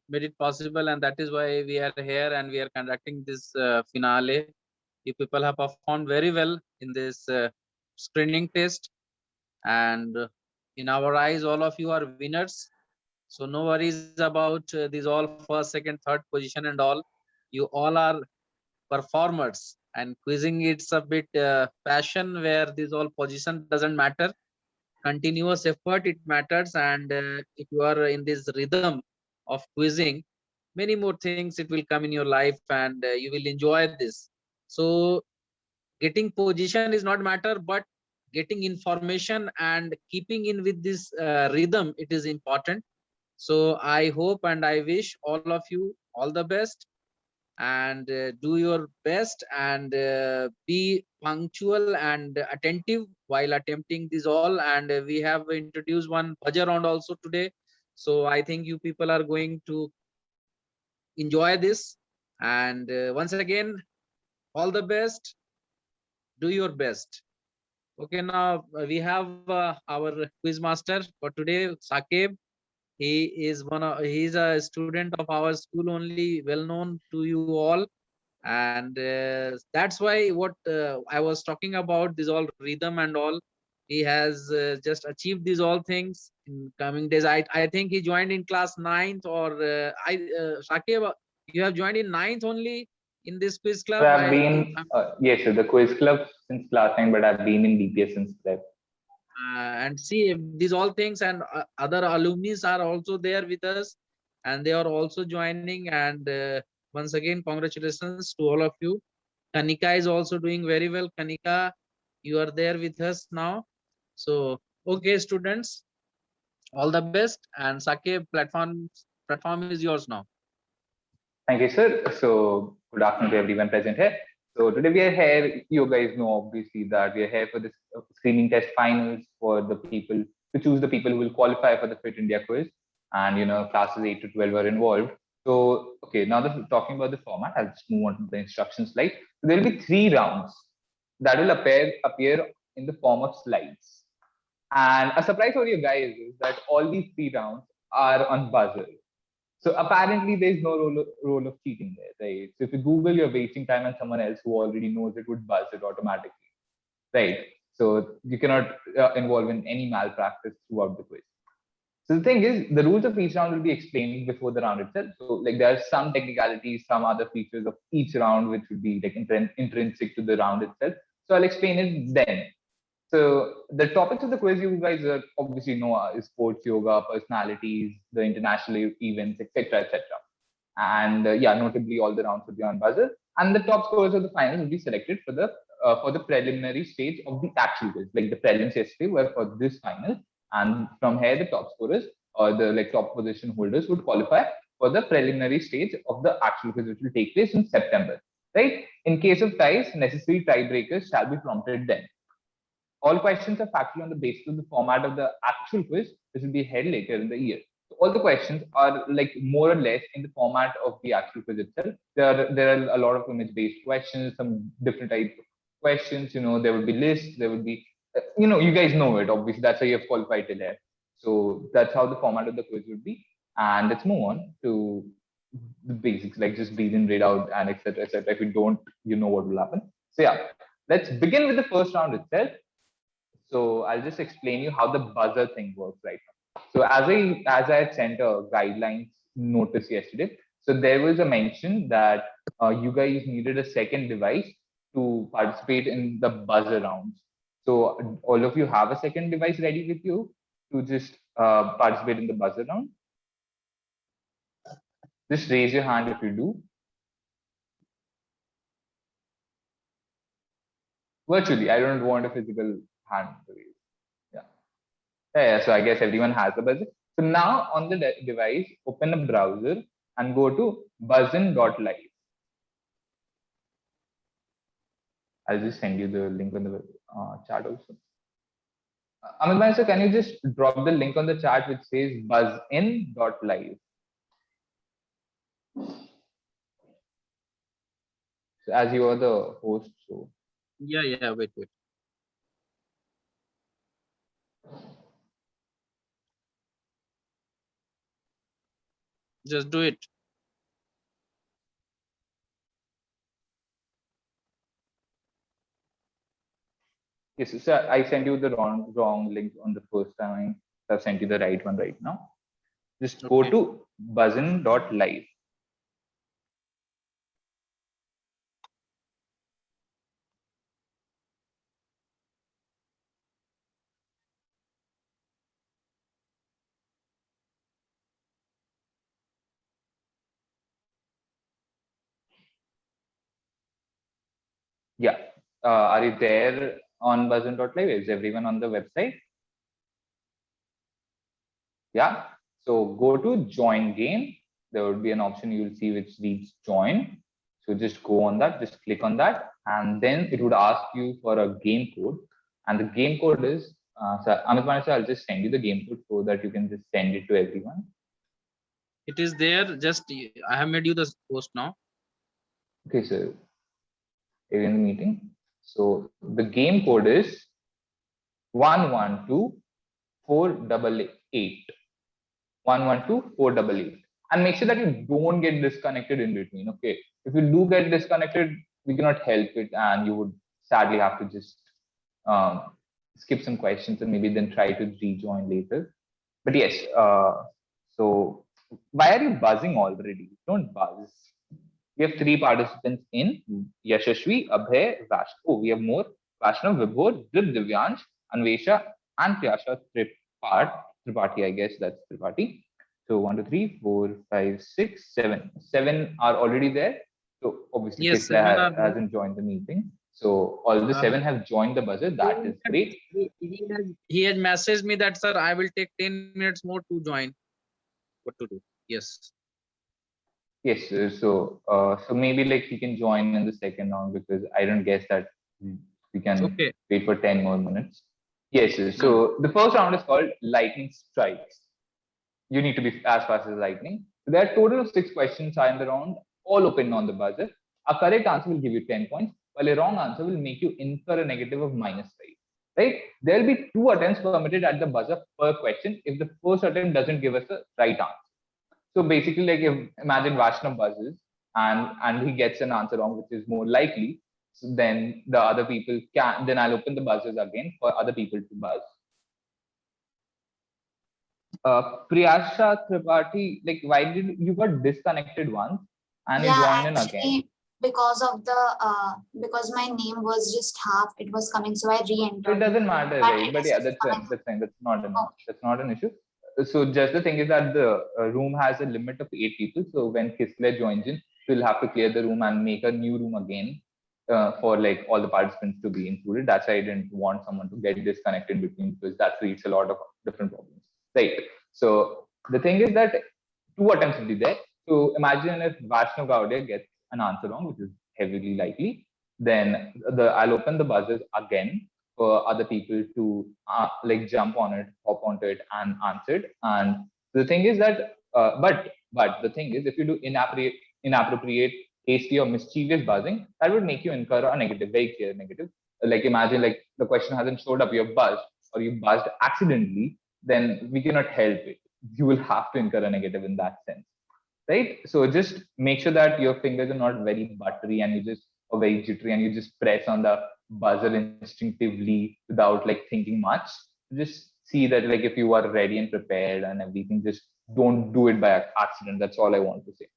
made it possible, and that is why we are here and we are conducting this finale. You people have performed very well in this screening test, and in our eyes, all of you are winners. So no worries about these all first, second, third position and all. You all are performers, and quizzing it's a bit passion where this all position doesn't matter. Continuous effort it matters, and if you are in this rhythm of quizzing, many more things it will come in your life, and you will enjoy this. So getting position is not matter, but getting information and keeping in with this rhythm, it is important. So I hope and I wish all of you all the best, and do your best, and be punctual and attentive while attempting this all. And we have introduced one buzzer round also today, so I think you people are going to enjoy this. And once again, all the best, do your best. Okay, now we have our quiz master for today, Sakib. He's a student of our school only, well known to you all. And that's why what I was talking about, this all rhythm and all, he has just achieved these all things in coming days. I think he joined in class 9th, or Shakib, you have joined in 9th only in this quiz So club. I've been, yes, so the quiz club since class 9, but I've been in DPS since then. And see these all things, and other alumni are also there with us, and they are also joining. And once again, congratulations to all of you. Kanika is also doing very well. Kanika, you are there with us now. So okay, students, all the best. And Sake, platform is yours now. Thank you, sir. So, good afternoon to everyone present here. So, today we are here. You guys know obviously that we are here for this screening test finals for the people to choose the people who will qualify for the Fit India quiz. And, classes 8 to 12 are involved. So, okay, now that we're talking about the format, I'll just move on to the instruction slide. So, there will be 3 rounds that will appear in the form of slides. And a surprise for you guys is that all these 3 rounds are on buzzer. So apparently there's no role of cheating there, right? So if you Google, you're wasting time, and someone else who already knows it would buzz it automatically, right? So you cannot involve in any malpractice throughout the quiz. So the thing is, the rules of each round will be explained before the round itself. So like there are some technicalities, some other features of each round which would be like intrinsic to the round itself. So I'll explain it then. So the topics of the quiz you guys obviously know is sports, yoga, personalities, the international events, etc., etc. And yeah, notably all the rounds will be on buzzer, and the top scorers of the finals will be selected for the preliminary stage of the actual quiz. Like the prelims yesterday were for this final, and from here the top scorers or the like top position holders would qualify for the preliminary stage of the actual quiz, which will take place in September. Right? In case of ties, necessary tiebreakers shall be prompted then. All questions are factual on the basis of the format of the actual quiz, which will be held later in the year. So all the questions are like more or less in the format of the actual quiz itself. There are a lot of image-based questions, some different type of questions. There will be lists, there will be, you guys know it. Obviously, that's how you have qualified till there. So that's how the format of the quiz would be. And let's move on to the basics, like just read in, read out, and etc. etc. If you don't, you know what will happen. So yeah, let's begin with the first round itself. So I'll just explain you how the buzzer thing works right now. So as I had sent a guidelines notice yesterday, so there was a mention that you guys needed a second device to participate in the buzzer rounds. So all of you have a second device ready with you to just participate in the buzzer round. Just raise your hand if you do. Virtually, I don't want a physical hand to raise. Yeah, so I guess everyone has a buzzer. So now on the device, open a browser and go to buzzin.live. I'll just send you the link on the chat also. Amit bhai, so can you just drop the link on the chat which says buzzin.live? So as you are the host, so. Yeah, wait. Just do it. Yes, sir. I sent you the wrong link on the first time. I've sent you the right one right now. Just go Okay. to buzzin.live. Yeah. Are you there on buzzin.live? Is everyone on the website? Yeah. So go to join game. There would be an option you will see which reads join. So just go on that, just click on that, and then it would ask you for a game code. And the game code is, so Amit Mani, I'll just send you the game code so that you can just send it to everyone. It is there. Just I have made you the post now. Okay, so you're in the meeting. So the game code is 112488. 112488. And make sure that you don't get disconnected in between. Okay. If you do get disconnected, we cannot help it, and you would sadly have to just skip some questions and maybe then try to rejoin later. But yes, so why are you buzzing already? Don't buzz. We have 3 participants in Yashashvi, Abhay, Vash. Oh, we have more. Vashnav, Vibhor, Dhruv, Divyansh, Anvesha, and Priyasha Tripathi, I guess that's Tripathi. So 1, 2, 3, 4, 5, 6, 7. 7 are already there. So obviously, Yes, Kisla 7 are there. hasn't joined the meeting. So all the 7 have joined the buzzer. That is great. He has messaged me that, sir, I will take 10 minutes more to join. What to do? Yes. Yes, so maybe like he can join in the second round, because I don't guess that we can Okay. wait for 10 more minutes. Yes, so the first round is called lightning strikes. You need to be as fast as lightning. So there are total of 6 questions are in the round, all open on the buzzer. A correct answer will give you 10 points, while a wrong answer will make you incur a negative of -5. Right? There will be 2 attempts permitted at the buzzer per question if the first attempt doesn't give us the right answer. So basically, like if imagine Vaishnav buzzes and he gets an answer wrong, which is more likely, so then the other people can, then I'll open the buzzers again for other people to buzz. Priyasha Tripathi, like why did you got disconnected once and you joined in again? Because of the because my name was just half, it was coming, so I re-entered. It doesn't matter, right? But yeah, that's fine. That's fine. That's not an that's not an issue. So just the thing is that the room has a limit of 8 people. So when Kisler joins in, we'll have to clear the room and make a new room again for like all the participants to be included. That's why I didn't want someone to get disconnected between, because that creates a lot of different problems. Right. So the thing is that 2 attempts will be there. So imagine if Vaishnav Gaudia gets an answer wrong, which is heavily likely, then I'll open the buzzers again for other people to like jump on it, hop onto it, and answer it. And the thing is that, but the thing is, if you do inappropriate, hasty, or mischievous buzzing, that would make you incur a negative, very clear negative. Like imagine like the question hasn't showed up, you're buzzed, or you buzzed accidentally, then we cannot help it. You will have to incur a negative in that sense, right? So just make sure that your fingers are not very buttery and you just are very jittery and you just press on the buzzer instinctively without like thinking much. Just see that like if you are ready and prepared and everything, just don't do it by accident. That's all I want to say.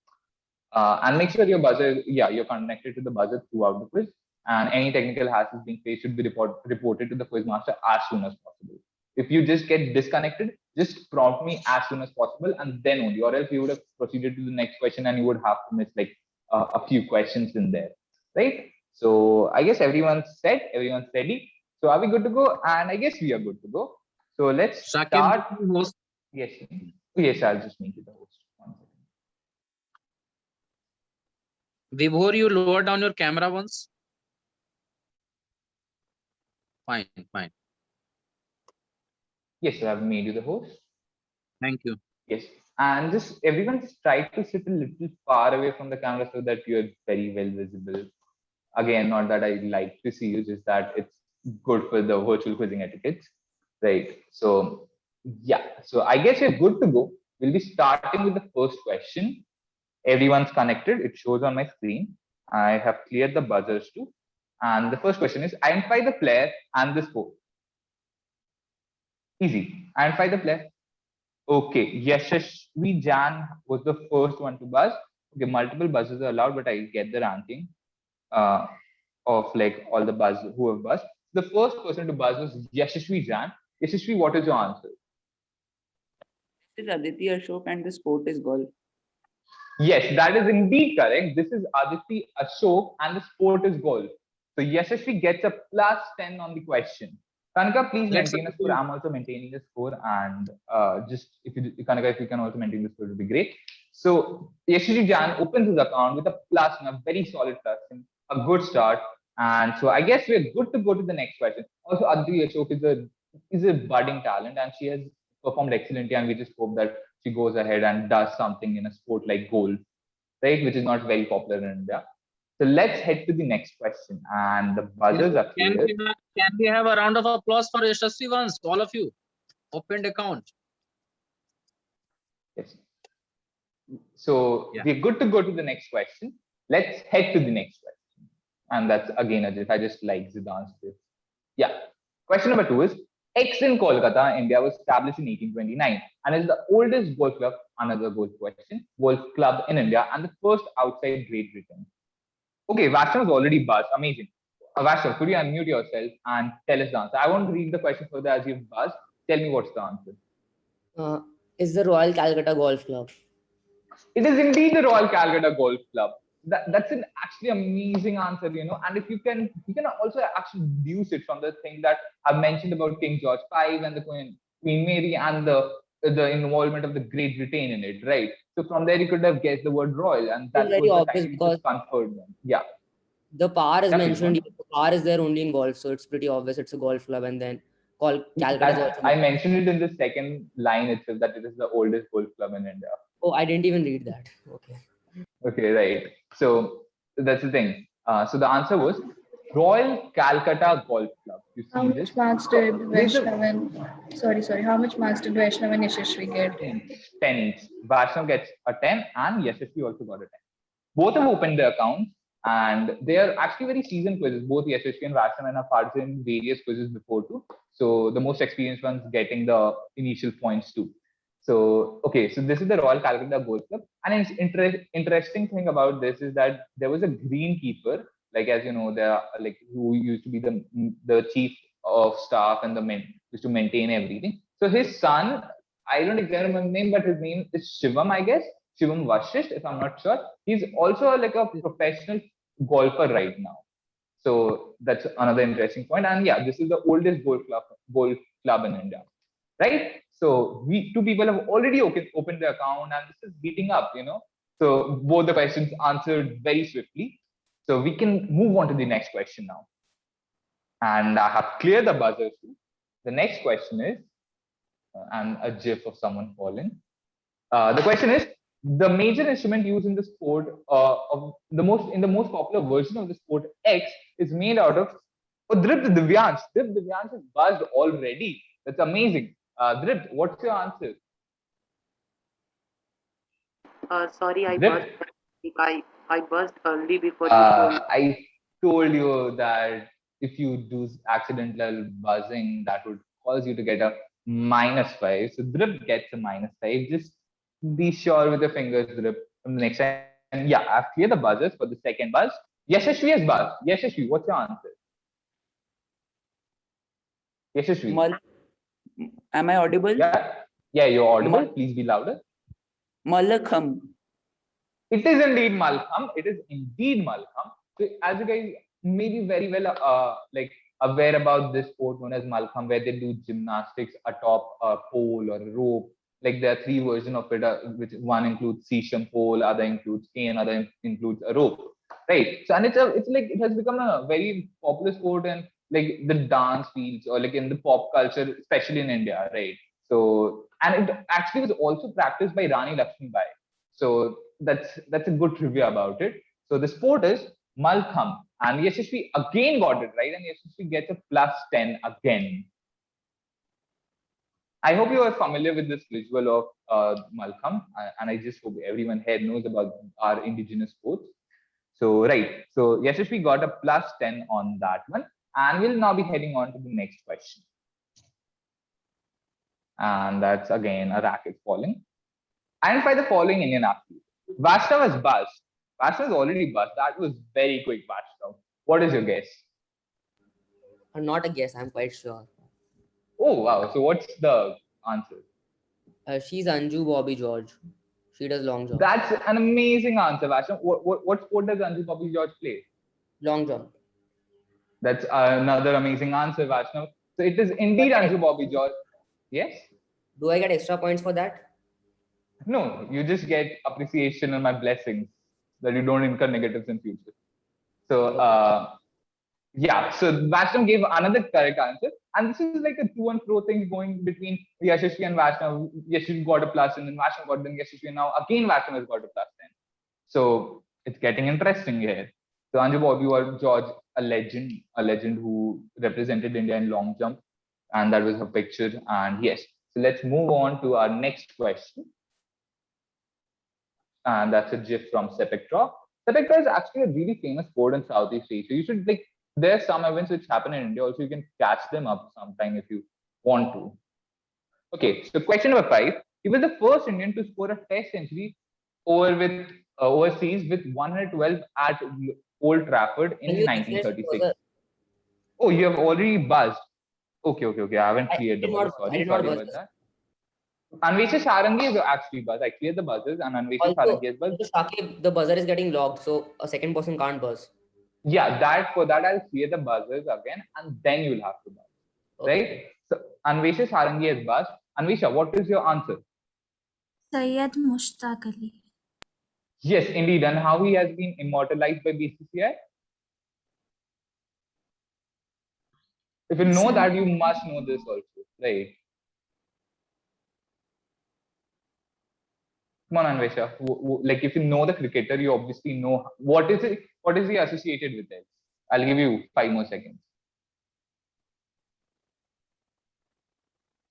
And make sure your buzzer, yeah, you're connected to the buzzer throughout the quiz, and any technical hassles being faced should be reported to the quiz master as soon as possible. If you just get disconnected, just prompt me as soon as possible, and then only, or else you would have proceeded to the next question and you would have to miss like a few questions in there, right? So I guess everyone's set, everyone's ready. So are we good to go? And I guess we are good to go. So let's start. Host. Yes, yes, I'll just make it the host. Vibhor, you lower down your camera once. Fine, fine. Yes, I've made you the host. Thank you. Yes, and just everyone just try to sit a little far away from the camera so that you're very well visible. Again, not that I like to see you, just that it's good for the virtual quizzing etiquette, right? So yeah, so I guess you're good to go. We'll be starting with the first question. Everyone's connected. It shows on my screen. I have cleared the buzzers too. And the first question is identify the player and the sport. Easy. Identify the player. Okay. Yashasvi Jan was the first one to buzz. Okay, multiple buzzes are allowed, but I get the ranking of like all the buzz who have buzzed. The first person to buzz was Yashasvi Jan. Yashasvi, what is your answer? This is Aditi Ashok and the sport is golf. Yes, that is indeed correct. This is Aditi Ashok and the sport is golf. So Yashasvi gets a +10 on the question. Kanika, please Let's maintain a score. I'm also maintaining the score, and just if you, Kanika, if you can also maintain the score, it would be great. So Yashasvi Jan opens his account with a plus, and a very solid plus, and a good start. And so I guess we're good to go to the next question. Also, Aditi Ashok is a budding talent, and she has performed excellently, and we just hope that she goes ahead and does something in a sport like golf, right, which is not very popular in India. So let's head to the next question, and the buzzers are Can clear. we have a round of applause for Yashasvi once, all of you? Opened account. Yes. So Yeah. we're good to go to the next question. Let's head to the next question. And that's again, Ajit, I just like the answer. Yeah. Question number 2 is X in Kolkata, India was established in 1829 and is the oldest golf club, another golf question, golf club in India and the first outside Great Britain. Okay, Vaishnav was already buzzed. Amazing. Vaishnav, could you unmute yourself and tell us the answer? I won't read the question further as you've buzzed. Tell me what's the answer. Is the Royal Calcutta Golf Club. It is indeed the Royal Calcutta Golf Club. That's an actually amazing answer, you know. And if you can also actually deduce it from the thing that I've mentioned about King George V and the Queen Mary and the involvement of the Great Britain in it, right? So from there you could have guessed the word royal, and that very was the obvious time it because was conferred them. Yeah. The par is Yeah, please, mentioned. go on. The par is there only in golf, so it's pretty obvious it's a golf club. And then called Calcutta. is also I mentioned it in the second line itself that it is the oldest golf club in India. Oh, I didn't even read that. Okay. Okay, right. So that's the thing. So the answer was Royal Calcutta Golf Club. You see How much this? marks did There's a- Vaishnav and sorry, how much marks did Vaishnav and Yashasvi get? 10 each. Vaishnav gets a 10 and Yashasvi also got a 10. Both have opened their accounts and they are actually very seasoned quizzes. Both Yashasvi and Vaishnav have participated in various quizzes before too. So the most experienced ones getting the initial points too. So, okay, so this is the Royal Calcutta Golf Club. And an interesting thing about this is that there was a greenkeeper, like as you know, there like who used to be the chief of staff and the men used to maintain everything. So his son, I don't exactly remember his name, but his name is Shivam, I guess. Shivam Vashisht, if I'm not sure. He's also like a professional golfer right now. So that's another interesting point. And yeah, this is the oldest golf club in India, right? So two people have already opened the account and this is heating up, you know. So both the questions answered very swiftly. So we can move on to the next question now. And I have cleared the buzzers too. The next question is, and a gif of someone falling. The question is, the major instrument used in the sport in the most popular version of the sport X is made out of Dript Divyansh. Dript Divyansh is buzzed already. That's amazing. Dript, what's your answer? Sorry, I Dript? buzzed. I buzzed early before you told. I told you that if you do accidental buzzing, that would cause you to get a -5. So Dript gets a -5. Just be sure with your fingers, Dript, from the next time. And yeah, I've cleared the buzzers for the second buzz. Yashasvi has buzzed. Yashasvi, what's your answer? Yashasvi. Am I audible? Yeah, you're audible. Please be louder. Mallakhambh. It is indeed Mallakhambh. It is indeed Mallakhambh. So as you guys may be very well like aware about this sport known as Mallakhambh, where they do gymnastics atop a pole or a rope. Like there are 3 versions of it, which one includes Sisham pole, other includes cane, other includes a rope, right? So and it's like it has become a very popular sport and like the dance fields or like in the pop culture, especially in India, right? So and it actually was also practiced by Rani Lakshmibai. So that's a good trivia about it. So the sport is Mallakhambh, and Yashasvi again got it right, and Yashasvi gets a +10 again. I hope you are familiar with this visual of Malkham, and I just hope everyone here knows about our indigenous sports. So, right. So, Yashashvi got a +10 on that one. And we'll now be heading on to the next question. And that's again a racket falling. Identify the following Indian athlete. Vaishnav was buzzed. Vaishnav is already buzzed. That was very quick, Vaishnav. What is your guess? Not a guess, I'm quite sure. Oh, wow. So, what's the answer? She's Anju Bobby George. She does long jump. That's an amazing answer, Vaishnav. What sport does Anju Bobby George play? Long jump. That's another amazing answer, Vaishnav. So, it is indeed Anju Bobby George. Yes? Do I get extra points for that? No, you just get appreciation and my blessings that you don't incur negatives in future. So, yeah, so Vaishnav gave another correct answer. And this is like a to and fro thing going between Yashashvi and Vaishnav. Yashashvi got a plus and then Vaishnav got then Yashashvi. And now again Vaishnav has got a +10. So it's getting interesting here. So Anju Bobby George, a legend who represented India in long jump. And that was her picture. And yes, so let's move on to our next question. And that's a GIF from Sepak Takraw. Sepak Takraw is actually a really famous sport in Southeast Asia. You should like, there's some events which happen in India also. You can catch them up sometime if you want to. Okay, so question number 5. He was the first Indian to score a test century overseas with 112 at Old Trafford in 1936. Oh, you have already buzzed. Okay. I haven't cleared the buzzer. Sorry about that. Anvesha Sarangi is actually buzzed. I cleared the buzzers and Anvesha Sarangi is buzzed. Shakib, the buzzer is getting logged, so a second person can't buzz. Yeah, for that I'll clear the buzzers again and then you'll have to buzz. Okay. Right? So Anvesha Sarangi is buzzed. Anvesha, what is your answer? Syed Mushtaq Ali. Yes, indeed. And how he has been immortalized by BCCI? If you know that, you must know this also, right? Come on, Anvesha. Like if you know the cricketer, you obviously know what is he associated with it. I'll give you 5 more seconds.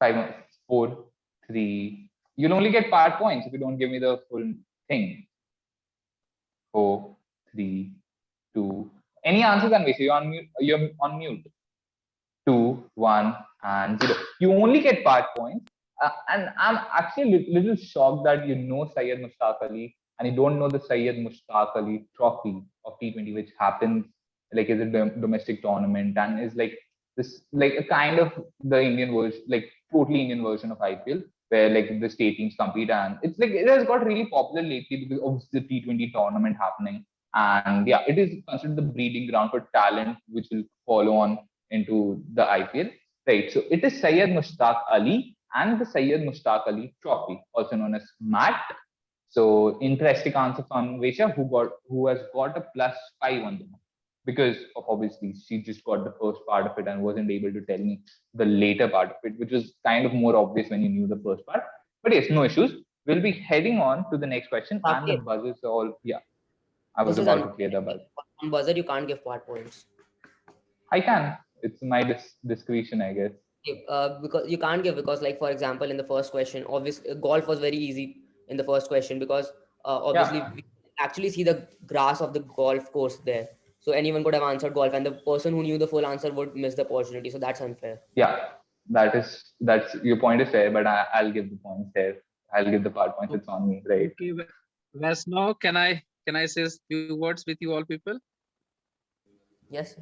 5 more, 4, 3. You'll only get part points if you don't give me the full thing. 4, 3, 2. Any answers, Anvesha? You're on mute. 2, 1, and 0. You only get part points. And I'm actually a little shocked that you know Syed Mushtaq Ali and you don't know the Syed Mushtaq Ali Trophy of T20, which happens like as a domestic tournament and is like this, like a kind of the Indian version, like totally Indian version of IPL, where like the state teams compete, and it's like it has got really popular lately because of the T20 tournament happening. And yeah, it is considered the breeding ground for talent, which will follow on into the IPL. Right. So it is Syed Mushtaq Ali and the Syed Mushtaq Ali Trophy, also known as MAT. So interesting answer from Vesha, who has got a +5 on the mark, because of obviously she just got the first part of it and wasn't able to tell me the later part of it, which was kind of more obvious when you knew the first part. But yes, no issues. We'll be heading on to the next question. Okay. And the buzzers are all, yeah. I was about to clear the buzzer. On buzzer, you can't give part points. I can. It's my discretion, I guess. Because you can't give, because like for example in the first question, obviously golf was very easy in the first question because obviously we actually see the grass of the golf course there, so anyone could have answered golf and the person who knew the full answer would miss the opportunity, so that's unfair. Yeah, that's your point is fair, but I'll give the points there. I'll give the part points. It's on me, right? Okay, Vaishnav, can I say a few words with you all people? Yes.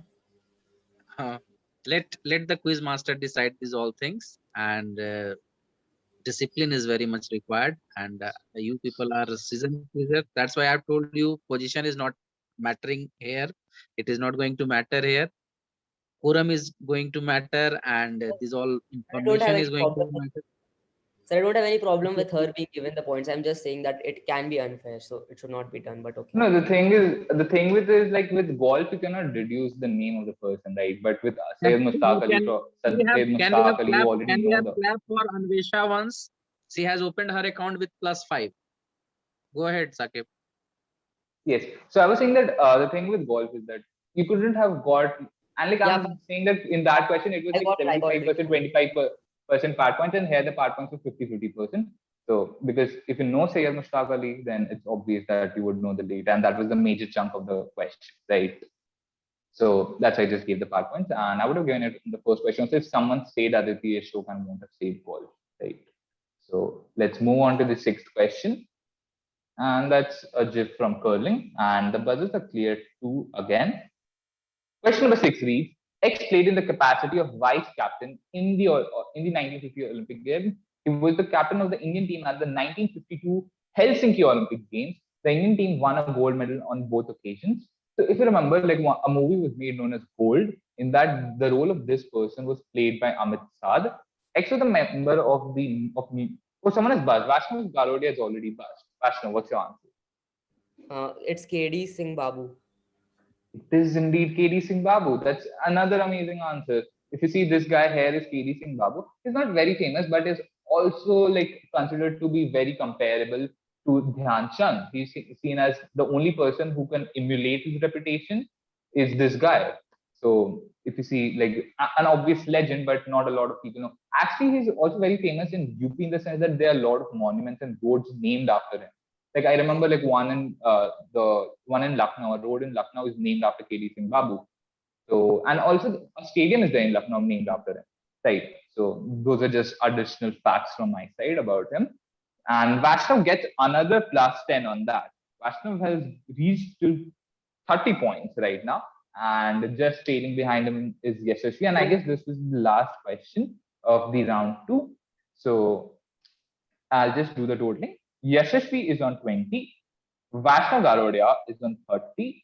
Let the quiz master decide these all things, and discipline is very much required, and you people are seasoned quizzer. That's why I've told you position is not mattering here. It is not going to matter here. Quorum is going to matter, and this all information is going to matter. So I don't have any problem with her being given the points. I'm just saying that it can be unfair, so it should not be done. But okay. No, the thing with is like with golf, you cannot reduce the name of the person, right? But with Syed Mushtaq Ali, you already know the. Can we have clap for Anvesha once? She has opened her account with +5. Go ahead, Sakib. Yes. So I was saying that the thing with golf is that you couldn't have got, and like I'm saying that in that question it was like 75%, 25%. part points, and here the part points were 50-50%. So because if you know Sayyid Mushtaq Ali, then it's obvious that you would know the data, and that was the major chunk of the question, right? So that's why I just gave the part points, and I would have given it in the first question. So if someone said Aditi Ashok, I won't have said golf, right? So let's move on to the sixth question. And that's a GIF from curling, and the buzzers are clear too again. Question number 6 reads: X played in the capacity of vice captain in the 1950 Olympic Games. He was the captain of the Indian team at the 1952 Helsinki Olympic Games. The Indian team won a gold medal on both occasions. So if you remember, like a movie was made known as Gold. In that, the role of this person was played by Amit Saad. X was a member of Oh, someone has buzzed. Vaishnav Garodia has already buzzed. Vaishnav, what's your answer? It's KD Singh Babu. It is indeed KD Singh Babu. That's another amazing answer. If you see this guy here is KD Singh Babu. He's not very famous, but is also like considered to be very comparable to Dhyan Chand. He's seen as the only person who can emulate his reputation is this guy. So if you see like an obvious legend, but not a lot of people know. Actually, he's also very famous in UP in the sense that there are a lot of monuments and roads named after him. Like I remember like one in Lucknow, a road in Lucknow is named after KD Singh Babu. So, and also a stadium is there in Lucknow named after him, right? So those are just additional facts from my side about him. And Vaishnav gets another plus 10 on that. Vaishnav has reached to 30 points right now, and just trailing behind him is Yashasvi. And I guess this is the last question of the round 2. So I'll just do the totaling. Yashasvi is on 20. Vaishnav Garodia is on 30.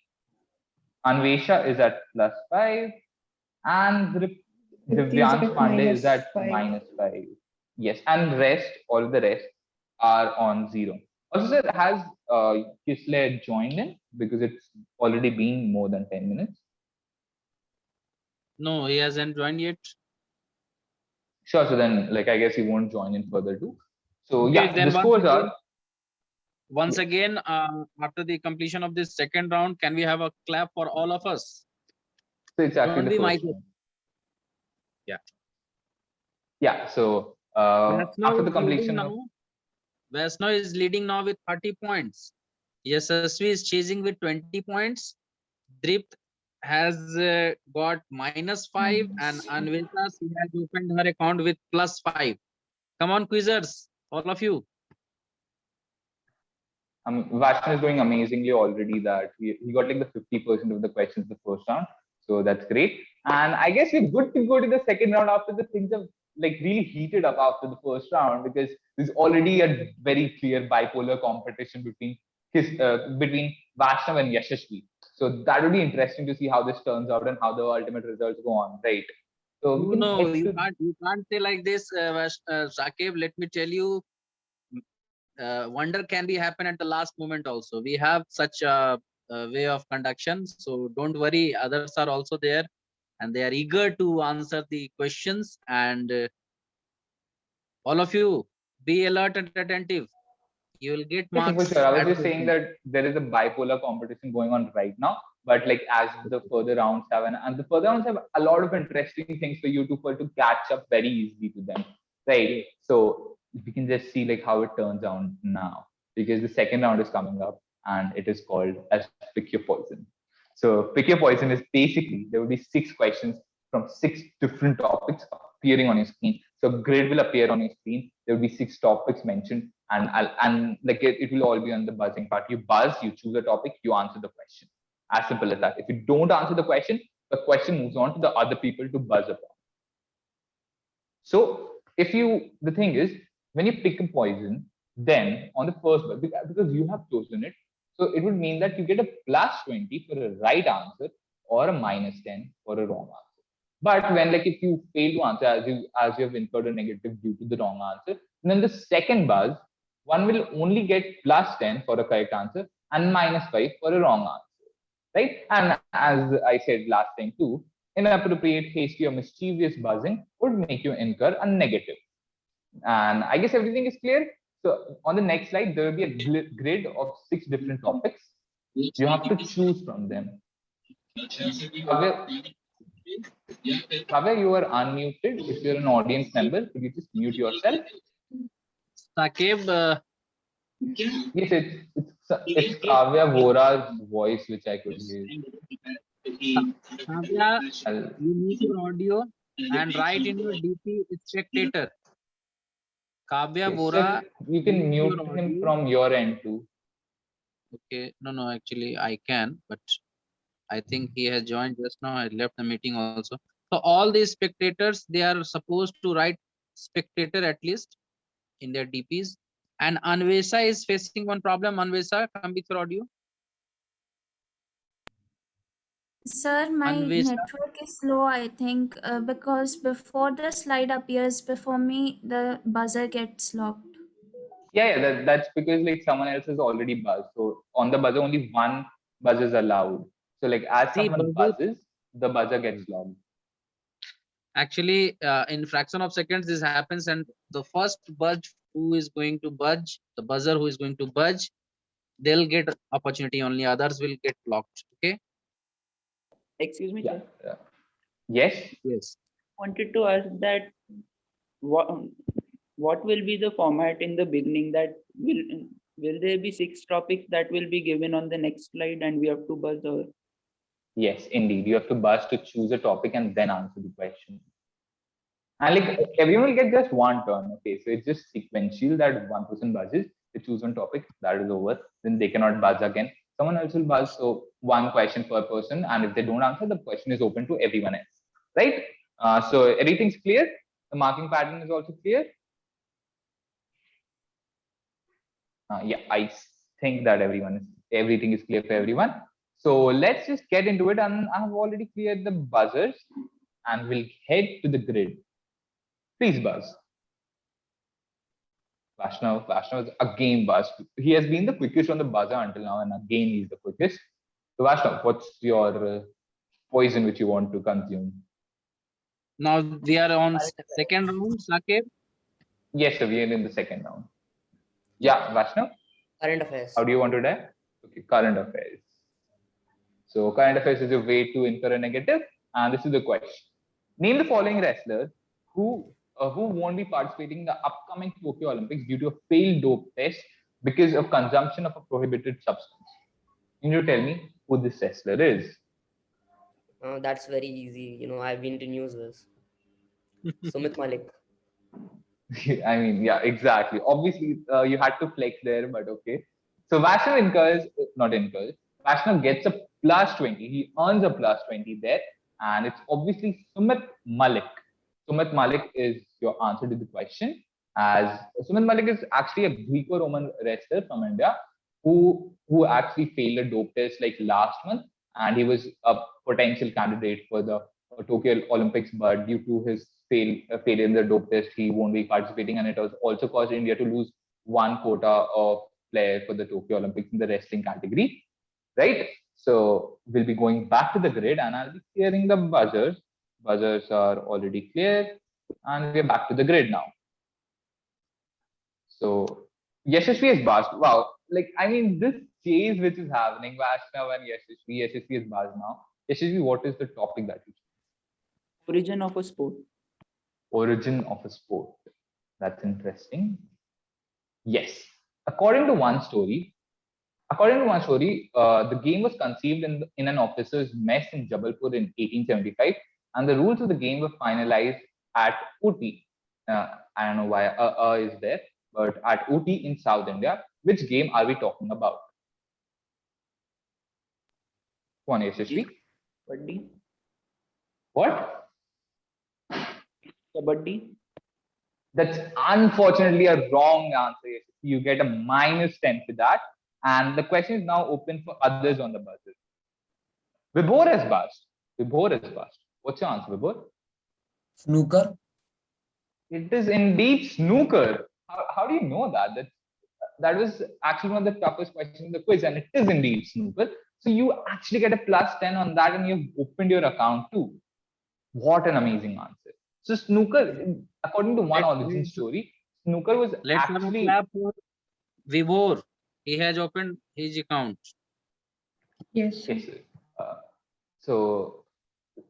Anvesha is at +5. And Divyansh Pandey is at -5. Yes, and all of the rest are on 0. Also, sir, has Kisle joined in? Because it's already been more than 10 minutes. No, he hasn't joined yet. Sure, so then like I guess he won't join in further too. So Okay, yeah, then the scores are once again, after the completion of this second round, can we have a clap for all of us? so it's actually Don't the be first miserly. round. Yeah. Yeah, so Vaishnav after the is completion leading of now. Vaishnav is leading now with 30 points. Yashasvi is chasing with 20 points. Dript has got -5, and Anvita, she has opened her account with +5. Come on, quizzers, all of you. Vaishnav is doing amazingly already. That he got like the 50% of the questions the first round, so that's great. And I guess we're good to go to the second round after the things have like really heated up after the first round, because there's already a very clear bipolar competition between Vaishnav and Yashasvi. So that would be interesting to see how this turns out and how the ultimate results go on, right? So we can No, head you to- can't say like this, Shakib. Let me tell you, wonder can be happen at the last moment also. We have such a way of conduction, so don't worry. Others are also there, and they are eager to answer the questions. And all of you, be alert and attentive. You will get Yeah, marks. for sure. I was at just the saying end. that there is a bipolar competition going on right now. But like as the further rounds have, and the further rounds have a lot of interesting things for you to catch up very easily to them, right? So we can just see like how it turns out now, because the second round is coming up, and it is called as Pick Your Poison. So Pick Your Poison is basically there will be 6 questions from 6 different topics appearing on your screen. So grid will appear on your screen. There will be 6 topics mentioned, and like it will all be on the buzzing part. You buzz, you choose a topic, you answer the question. As simple as that. If you don't answer the question moves on to the other people to buzz upon. So the thing is, when you pick a poison, then on the first buzz, because you have chosen it, so it would mean that you get a +20 for a right answer or a -10 for a wrong answer. But when like if you fail to answer as you have incurred a negative due to the wrong answer, then the second buzz, one will only get +10 for a correct answer and -5 for a wrong answer. Right? And as I said last time too, inappropriate, hasty, or mischievous buzzing would make you incur a negative. And I guess everything is clear. So on the next slide, there will be a grid of 6 different topics. You have to choose from them. Kavya, you are unmuted. If you're an audience member, could you just mute yourself? Sakib, Yes, it's Kavya Vora's voice which I could hear. Kavya, I'll- you mute your audio and write in your DP spectator. Kavya yes, Vora. sir, you can mute mute your him audio. from your end too. Okay, no, actually I can, but I think he has joined just now. I left the meeting also. So all these spectators, they are supposed to write spectator at least in their DPs. And Anvesa is facing one problem. Anvesa, come with your audio. Sir, my Anvesa. network is slow, I think, because before the slide appears before me, the buzzer gets locked. Yeah, that's because like someone else has already buzzed. So on the buzzer, only one buzz is allowed. So like as See, someone buzzer- buzzes, the buzzer gets logged. Actually, in fraction of seconds, this happens, and the first budge who is going to budge, the buzzer who is going to budge, they'll get opportunity only. Others will get blocked. Okay. Excuse me, Yeah. sir. Yes. Yes. Wanted to ask that what will be the format in the beginning, that will there be 6 topics that will be given on the next slide and we have to buzz, or Yes, indeed. You have to buzz to choose a topic and then answer the question. And like everyone will get just one turn. Okay, so it's just sequential that one person buzzes to choose one topic, that is over. Then they cannot buzz again. Someone else will buzz. So one question per person, and if they don't answer, the question is open to everyone else. Right? So everything's clear. The marking pattern is also clear. Yeah, I think that everything is clear for everyone. So let's just get into it. And I have already cleared the buzzers, and we'll head to the grid. Please buzz. Vaishnav again buzzed. He has been the quickest on the buzzer until now, and again he's the quickest. So Vaishnav, what's your poison which you want to consume? Now we are on second round, Sakib. Yes, sir, we are in the second round. Yeah, Vaishnav, Current affairs. how do you want to die? Okay, current affairs. So current affairs is a way to incur a negative, and this is the question. Name the following wrestlers who won't be participating in the upcoming Tokyo Olympics due to a failed dope test because of consumption of a prohibited substance. Can you tell me who this wrestler is? That's very easy. I've been to news this. Sumit Malik. I mean, yeah, exactly. Obviously, you had to flex there, but okay. So Vaishnav Vaishnav gets a +20. He earns a +20 there, and it's obviously Sumit Malik. Sumit Malik is your answer to the question. As Sumit Malik is actually a Greco-Roman wrestler from India who actually failed a dope test like last month, and he was a potential candidate for the Tokyo Olympics, but due to his failure in the dope test, he won't be participating, and it has also caused India to lose one quota of player for the Tokyo Olympics in the wrestling category, right? So we'll be going back to the grid, and I'll be clearing the buzzers. Buzzers are already clear, and we're back to the grid now. So Yashasvi is buzzed. Wow, like I mean, this chase which is happening, Vaishnav and Yashasvi is buzzed now. Yashasvi, what is the topic that you choose? origin of a sport? Origin of a sport. That's interesting. Yes. According to one story, the game was conceived in an officer's mess in Jabalpur in 1875, and the rules of the game were finalized at Ooty. I don't know why is there, but at Ooty in South India. Which game are we talking about? One Yashasvi. Kabaddi. What? Kabaddi. That's unfortunately a wrong answer. You get a -10 for that. And the question is now open for others on the buzzer. Vibhor has buzzed. What's your answer, Vibhor? Snooker. It is indeed snooker. How do you know that? That was actually one of the toughest questions in the quiz, and it is indeed snooker. So you actually get a +10 on that, and you've opened your account too. What an amazing answer. So snooker, according to one origin story, snooker was Let's have a actually clap for Vibhor. He has opened his account. Yes. yes. So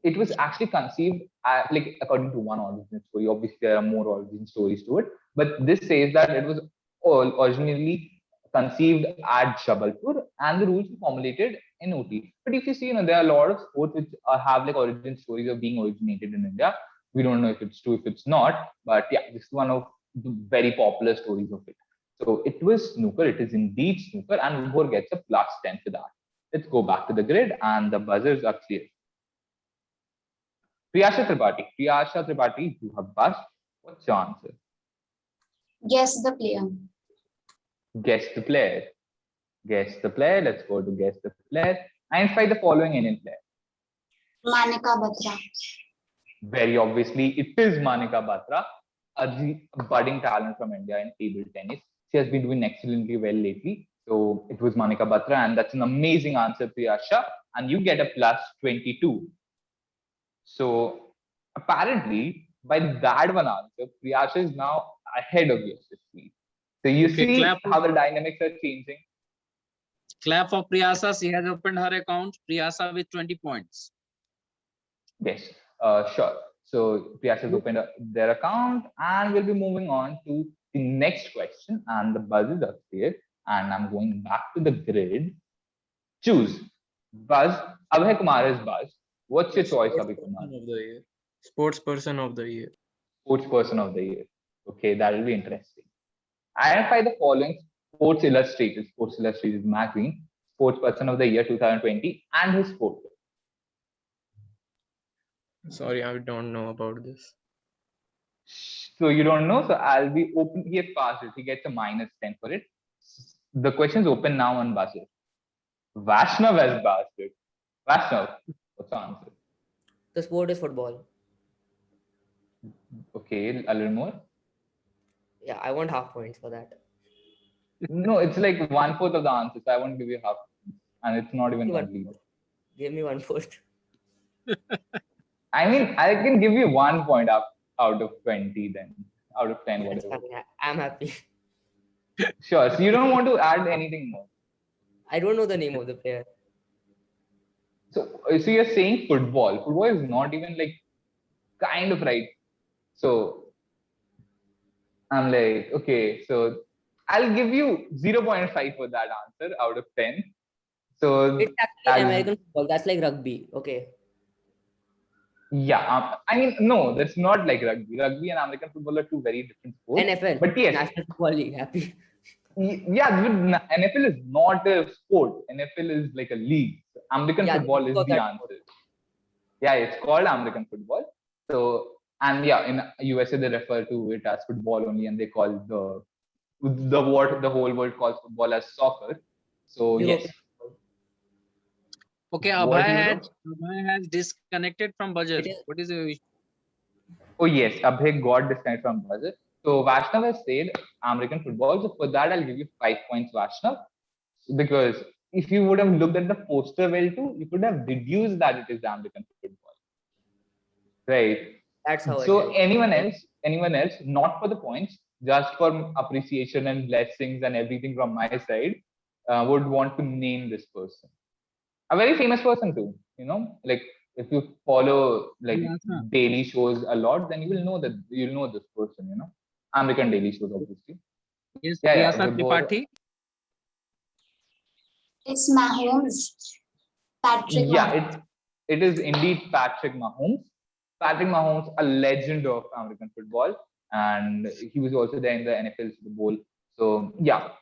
it was actually conceived like according to one origin story. Obviously, there are more origin stories to it, but this says that it was all originally conceived at Jabalpur, and the rules were formulated in OT. But if you see, there are a lot of sports which have like origin stories of being originated in India. We don't know if it's true, if it's not, but yeah, this is one of the very popular stories of it. So it was snooker. It is indeed snooker, and Vibhor gets a +10 for that. Let's go back to the grid, and the buzzers are clear. Priyasha Tripathi, you have buzzed. What's your answer? Guess the player. Guess the player. Guess the player. Let's go to guess the player. Identify the following Indian player. Manika Batra. Very obviously, it is Manika Batra, a budding talent from India in table tennis. She has been doing excellently well lately. So it was Manika Batra, and that's an amazing answer, Priyasha. And you get a +22. So apparently, by that one answer, Priyasha is now ahead of Yashasvi. So you Okay, see clap. how the dynamics are changing. Clap for Priyasa. She has opened her account. Priyasa with 20 points. Yes, sure. So Priyasha has opened their account, and we'll be moving on to the next question. And the buzzes are clear. And I'm going back to the grid. Choose. Buzz. Abhay Kumar is buzz. What's your choice, Abhay Kumar? Of the year. Sports person of the year. Sports person of the year. Okay, that will be interesting. Identify the following Sports Illustrated magazine, sports person of the year 2020, and his photo. Sorry, I don't know about this. So you don't know? So I'll be open. He has passed it. He gets a -10 for it. The question's open now on buzzer. Vaishnav has buzzed it. Vaishnav, what's the answer? The sport is football. Okay, a little more. Yeah, I want half points for that. No, it's like 1/4 of the answer, so I won't give you half, and it's not even complete. Give me 1/4. I mean, I can give you 1 point out of 20, then out of 10, whatever. I'm happy. Sure. So you don't want to add anything more. I don't know the name of the player. So you're saying football. Football is not even like kind of right. So I'm like, okay, so I'll give you 0.5 for that answer out of 10. So It's actually American football. That's like rugby. Okay. Yeah, I mean, no, that's not like rugby. Rugby and American football are two very different sports. NFL. But yes, National Football League. Happy. Yeah, NFL is not a sport. NFL is like a league. American football is the answer. Yeah, it's called American football. So, and yeah, in USA they refer to it as football only, and they call the whole world calls football as soccer. So yes. Okay, Abhay has disconnected from buzzer. What is the issue? Oh yes, Abhay got disconnected from buzzer. So Vaishnav has said American football. So for that, I'll give you 5 points, Vaishnav. Because if you would have looked at the poster well too, you could have deduced that it is American football. Right. That's how. So anyone else, not for the points, just for appreciation and blessings and everything from my side, would want to name this person. A very famous person too, like if you follow like daily shows a lot, then you'll know this person, American daily shows, obviously. Yes, Priyasha Tripathi. It's Mahomes. Patrick Mahomes. It is indeed Patrick Mahomes. Patrick Mahomes, a legend of American football, and he was also there in the NFL Super Bowl. So yeah,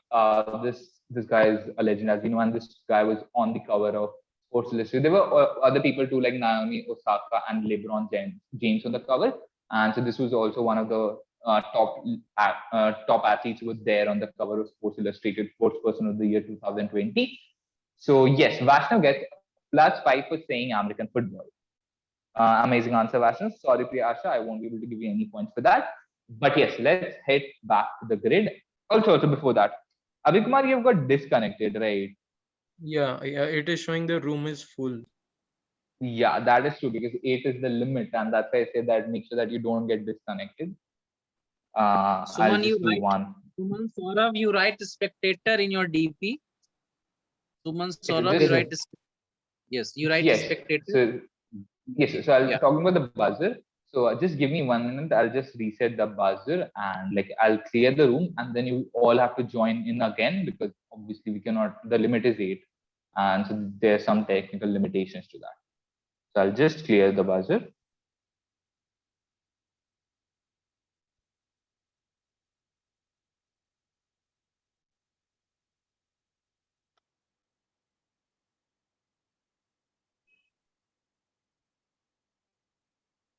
this guy is a legend, as you know, and this guy was on the cover of Sports Illustrated. There were other people too, like Naomi Osaka and LeBron James on the cover, and so this was also one of the top athletes who was there on the cover of Sports Illustrated Sports Person of the Year 2020. So yes, Vaishnav gets +5 for saying American football. Amazing answer, Vaishnav. Sorry, Priyasha, I won't be able to give you any points for that. But yes, let's head back to the grid. Also before that, Abhay Kumar, you've got disconnected, right? Yeah, it is showing the room is full. Yeah, that is true, because 8 is the limit, and that's why I say that make sure that you don't get disconnected. Suman, Suman Saurabh, you write spectator in your DP. Suman Saurabh, you write. Yes, you write spectator. So Yes, sir. So I'll Yeah. talk about the buzzer. So just give me 1 minute. I'll just reset the buzzer and like I'll clear the room, and then you all have to join in again because obviously we cannot. The limit is 8, and so there's some technical limitations to that. So I'll just clear the buzzer.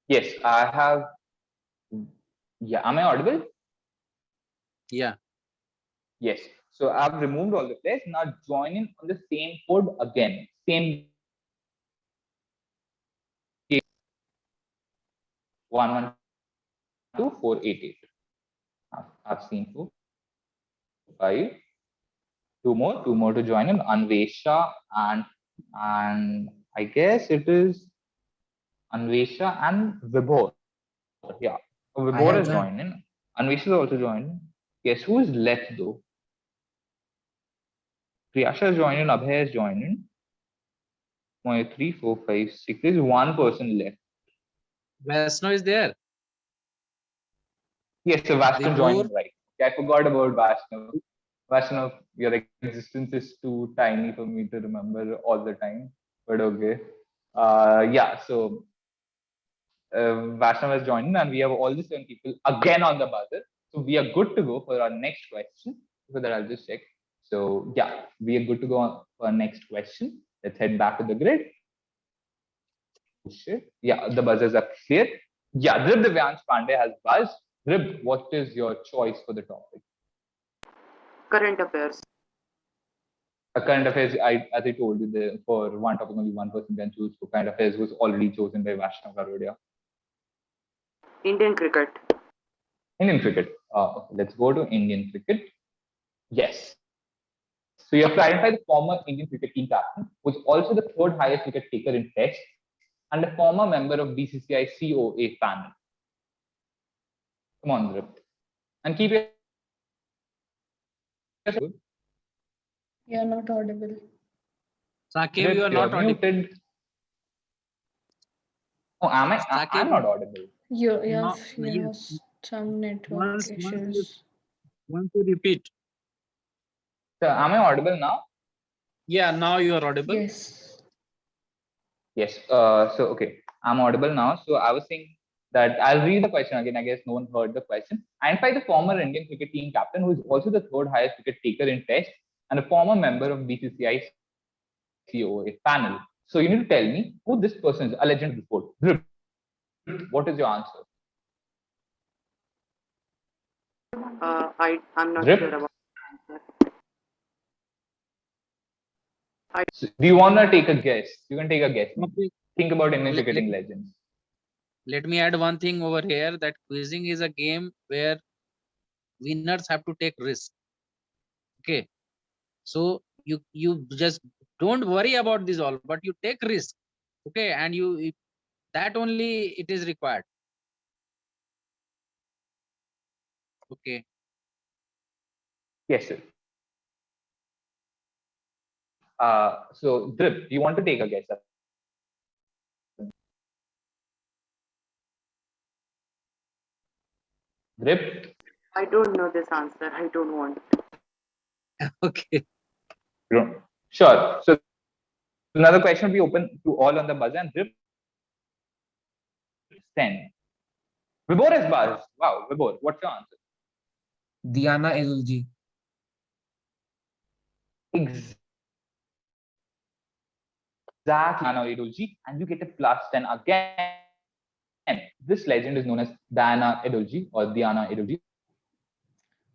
Yes, I have. Yeah, am I audible? Yeah. Yes. So I've removed all the players. Now join in on the same code again. Same 112488. I've seen 4, 5. Two more to join in. Anvesha and I guess it is Anvesha and Vibhor. Yeah, Vibhor have has joined in. Anvesha is also joined in. Guess who is left though? Priyasha has joined in. Abhay has joined in. 1, 2, 3, 4, 5, 6. There's one person left. Vaishno is there. Yes, so Vaishnav joined in, Vibhor. right. Okay, I forgot about Vaishnav. Vaishnav, your existence is too tiny for me to remember all the time. But okay. Yeah, so Vaishnav has joined in, and we have all the 7 people again on the buzzer. So we are good to go for our next question. So that I'll just check. So yeah, we are good to go on for our next question. Let's head back to the grid. Yeah, the buzzers are clear. Yeah, Drib Divyansh Pandey has buzzed. Drib, what is your choice for the topic? Current affairs. Current affairs, as I told you, for one topic only one person can choose. For current affairs was already chosen by Vaishnav Garodia. Indian cricket. Indian cricket. Okay, let's go to Indian cricket. Yes. So you have to identify the former Indian cricket team captain, who is also the 3rd highest wicket taker in Test, and a former member of BCCI COA panel. Come on, Drip. And keep your. You're not audible. Sakib, you are not audible. muted. Oh, am I? I'm Sakib, not audible. You No, have yes. some network Once issues. you repeat. So am I audible now? Yeah, now you are audible. Yes. Yes. So okay, I'm audible now. So I was saying that I'll read the question again. I guess no one heard the question. Identify the former Indian cricket team captain, who is also the 3rd highest wicket taker in Test, and a former member of BCCI COA panel. So you need to tell me who this person is. A legend of the sport. What is your answer? I'm not Drip? sure about the answer. So, do you want to take a guess? You can take a guess. Okay. Think about Indian Let- cricketing legends. Let me add one thing over here, that quizzing is a game where winners have to take risk. Okay. So you just don't worry about this all, but you take risk. Okay. And that only it is required. Okay. Yes, sir. So Drip, do you want to take a guess? Drip? I don't know this answer. I don't want. Okay. Sure. So another question will be open to all on the buzzer, and Drip 10. Vibhor has buzzed. Wow, Vibhor, what's your answer? Diana Edulji. Exactly, Diana Edulji, and you get a +10 again. This legend is known as Diana Edulji or Diana Edulji.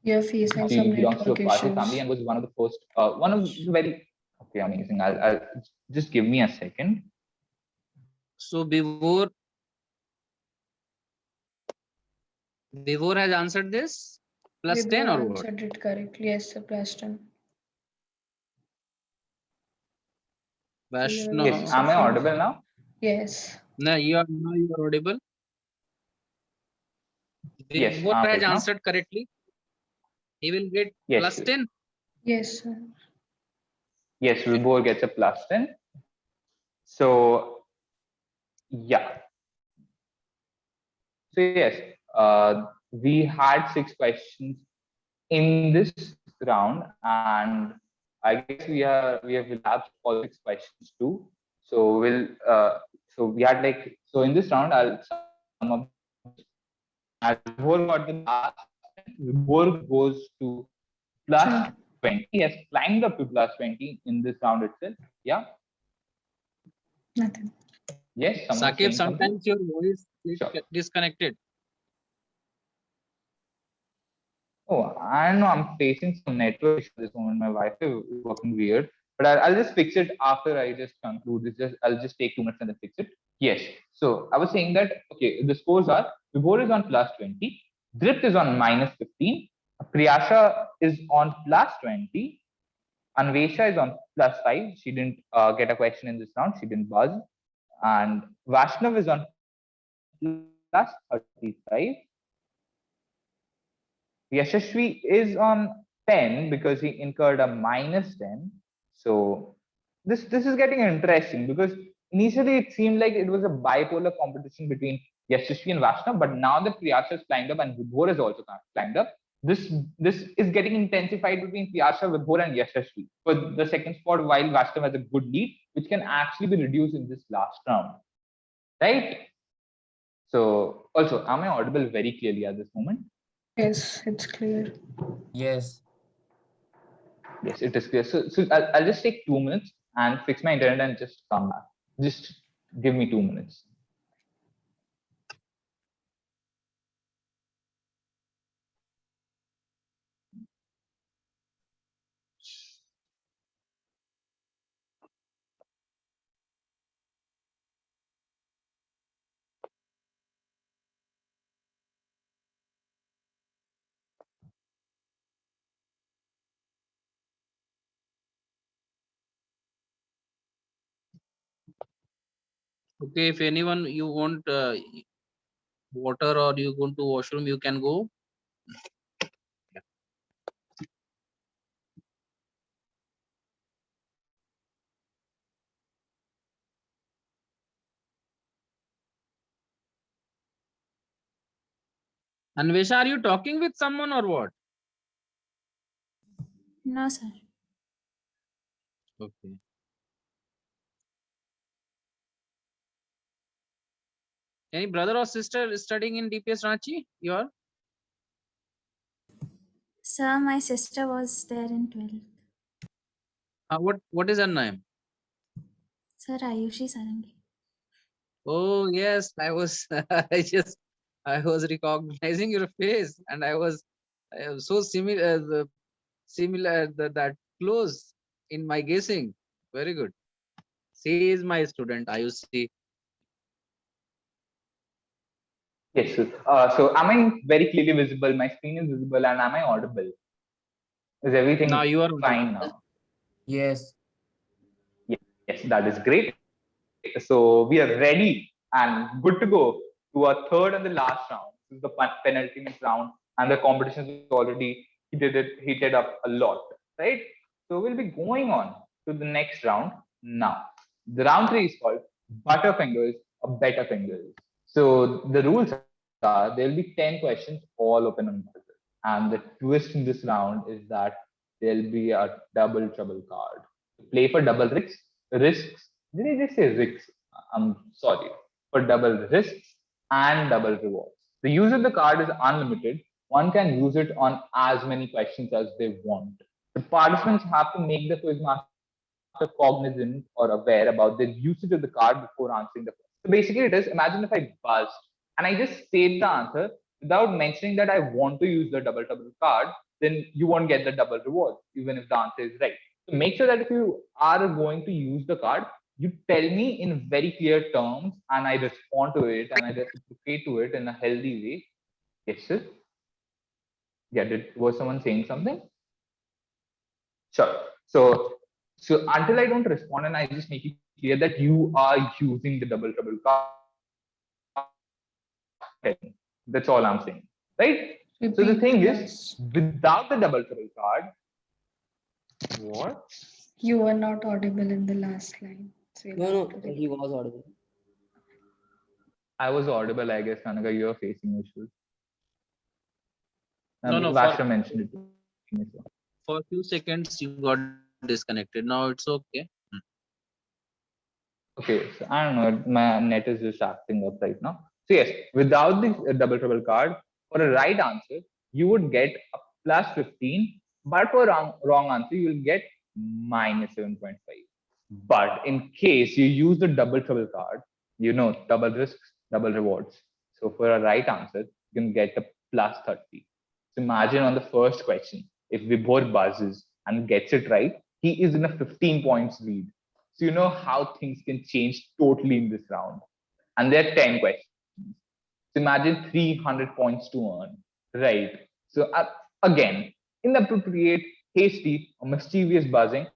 You're facing She some belongs to a network Parsi issues. family and was one of the first, one of the very, okay, amazing. I'll just give me a second. So Vibhor has answered this +10 or what? Answered it correctly. Yes, sir, +10. Vaishno. Yes, am I audible now? Yes. No, you are audible. Yes, Vibhor has right now. answered correctly. He will get Yes, +10. Yes, sir. Yes, Vibhor gets a +10. So Yeah. So yes, we had 6 questions in this round, and I guess we have elapsed all 6 questions too. So so we had like, so in this round I'll sum up. As Vibhor got the last, Vibhor goes to plus 20. He has climbed up to plus 20 in this round itself. Yeah. Nothing. Yes. Someone Sakib, saying something? sometimes your voice is Sure. disconnected. Oh, I know I'm facing some network issue at this moment. My Wi-Fi is working weird, but I'll just fix it after I just conclude this. I'll just take 2 minutes and then fix it. Yes. So I was saying that, okay, the scores are Vibhor is on plus 20, Drift is on minus 15, Priyasha is on plus 20, Anvesha is on plus 5. She didn't get a question in this round. She didn't buzz. And Vaishnav is on plus 35. Yashashvi is on 10 because he incurred a minus 10. So this is getting interesting because initially it seemed like it was a bipolar competition between Yashashvi and Vaishnav, but now that Priyasha has climbed up and Vibhor has also climbed up, this is getting intensified between Priyasha, Vibhor, and Yashashvi for the second spot, while Vaishnav has a good lead, which can actually be reduced in this last round, right? So also, am I audible very clearly at this moment? Yes, it's clear. Yes. Yes, it is clear. So I'll just take 2 minutes and fix my internet and just come back. Just give me 2 minutes. Okay, if anyone you want water or you go to washroom, you can go. Anvesha, are you talking with someone or what? No, sir. Okay. Any brother or sister studying in DPS Ranchi? You are? Sir, my sister was there in 12th. What is her name? Sir, Ayushi Sarangi. Oh yes, I was I was recognizing your face, and I was so similar that close in my guessing. Very good. She is my student. Ayushi. Yes. So am I very clearly visible? My screen is visible, and am I audible? Is everything Now you are fine now? Yes. Yes, that is great. So we are ready and good to go to our third and the last round. This is the penultimate round, and the competition is already heated up a lot, right? So we'll be going on to the next round now. The round 3 is called Butterfingers or Better Fingers. So the rules are there will be 10 questions all open on buzzer. And the twist in this round is that there'll be a double trouble card. Play for double risks. Did I just say risks? I'm sorry. For double risks and double rewards. The use of the card is unlimited. One can use it on as many questions as they want. The participants have to make the quiz master cognizant or aware about the usage of the card before answering the question. So basically, it is imagine if I buzzed and I just state the answer without mentioning that I want to use the double card, then you won't get the double reward, even if the answer is right. So make sure that if you are going to use the card, you tell me in very clear terms and I respond to it and I reciprocate to it in a healthy way. Yes, sir. Yeah, was someone saying something? Sure. So until I don't respond and I just make it clear that you are using the double trouble card, that's all I'm saying, right? So the thing is, without the double trouble card, what? You were not audible in the last line. So No, he was audible. I was audible, I guess, Kanaga, you're facing issues. No, Vashra mentioned it. for a few seconds you got disconnected. Now it's okay. Okay, so I don't know, my net is just acting up right now. So yes, without the double trouble card, for a right answer, you would get a plus 15, but for wrong answer, you will get minus 7.5. But in case you use the double trouble card, you know, double risks, double rewards. So for a right answer, you can get a plus 30. So imagine on the first question, if Vibhor buzzes and gets it right, he is in a 15 points lead. So you know how things can change totally in this round. And there are 10 questions. So imagine 300 points to earn, right? So again, inappropriate, hasty, or mischievous buzzing,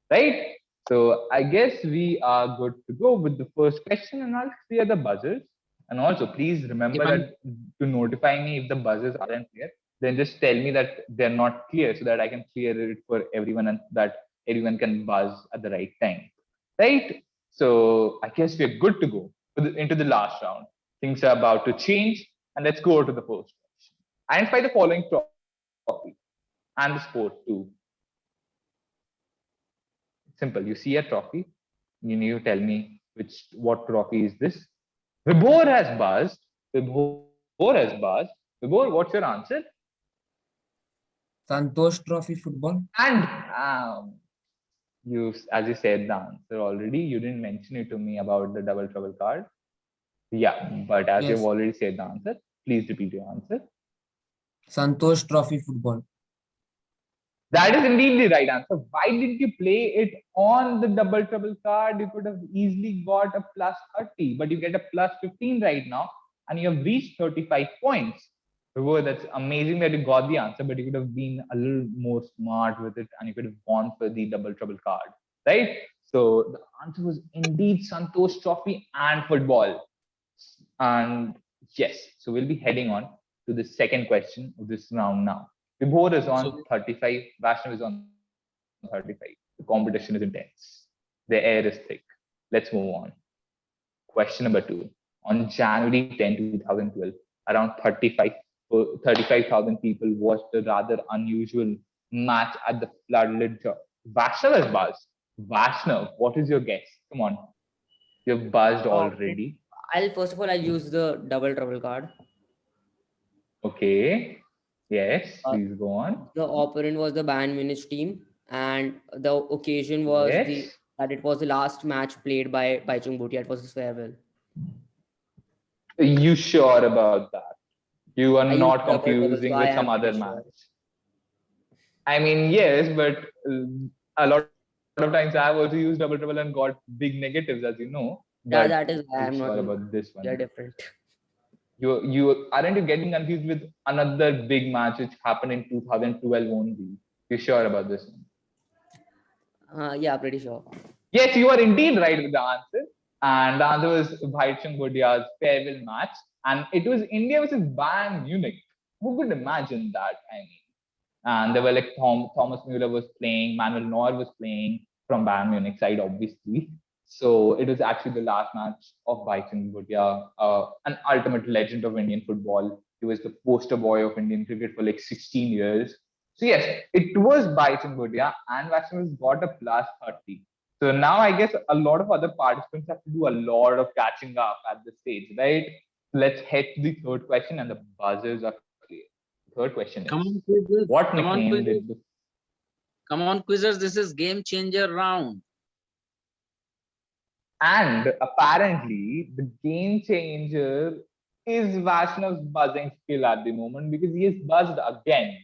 right? So I guess we are good to go with the first question, and I'll clear the buzzers. And also, please remember that to notify me if the buzzers aren't clear, then just tell me that they're not clear so that I can clear it for everyone and that everyone can buzz at the right time, right? So I guess we're good to go into the last round. Things are about to change, and let's go to the first question. Identify the following trophy and the sport too. Simple. You see a trophy, you need to tell me what trophy is this. Vibhor has buzzed. Vibhor has buzzed. Vibhor, what's your answer? Santosh Trophy football. And as you said the answer already, you didn't mention it to me about the double trouble card. Yeah, but as you've already said the answer, please repeat your answer. Santosh Trophy football. That is indeed the right answer. Why didn't you play it on the double trouble card? You could have easily got a plus 30, but you get a plus 15 right now, and you have reached 35 points. Remember, that's amazing that you got the answer, but you could have been a little more smart with it, and you could have gone for the double trouble card, right? So the answer was indeed Santosh Trophy and football. And yes, so we'll be heading on to the second question of this round now. Vibhor is on 35, Vaishnav is on 35. The competition is intense. The air is thick. Let's move on. Question number 2. On January 10, 2012, around 35,000 people watched a rather unusual match at the floodlit. Vaishnav has buzzed. Vaishnav, what is your guess? Come on. You've buzzed already. First of all, I'll use the double trouble card. Okay. Yes, please go on. The opponent was the Bayern Munich team, and the occasion was that it was the last match played by Baichung Bhutia. It was his farewell. Are you sure about that? You are not confusing with some other match. I mean, yes, but a lot of times I've also used double trouble and got big negatives, as you know. Yeah, that is why I'm not sure about this one. They're different. You aren't you getting confused with another big match which happened in 2012 only? You sure about this one? Yeah, pretty sure. Yes, you are indeed right with the answer. And the answer was Baichung Bhutia's farewell match. And it was India versus Bayern Munich. Who could imagine that? I mean, and there were like Thomas Müller was playing, Manuel Neuer was playing from Bayern Munich side, obviously. So it was actually the last match of Baichung Bhutia, an ultimate legend of Indian football. He was the poster boy of Indian cricket for like 16 years. So yes, it was Baichung Bhutia, and Vaishnav has got a plus 30. So now I guess a lot of other participants have to do a lot of catching up at this stage, right? Let's head to the third question, and the buzzers are clear. Third question is, what nickname did the... Come on, quizzers, this is game changer round. And apparently, the game changer is Vaishnav's buzzing skill at the moment, because he has buzzed again.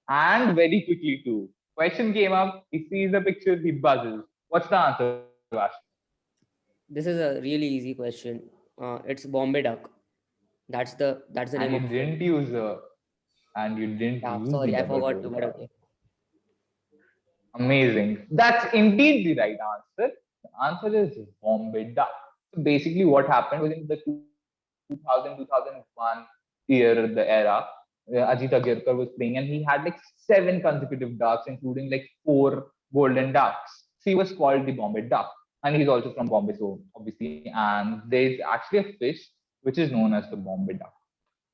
And very quickly too. Question came up, he sees the picture, he buzzes. What's the answer, Vaishnav? This is a really easy question. It's Bombay Duck. That's the name. And you didn't use sorry, I forgot to. But okay. Amazing. That's indeed the right answer. The answer is Bombay Duck. So basically, what happened was in the 2000-2001 year, the era, Ajit Agarkar was playing, and he had like 7 consecutive ducks, including like 4 golden ducks. So he was called the Bombay Duck. and he's also from Bombay, so obviously. And there's actually a fish which is known as the Bombay duck,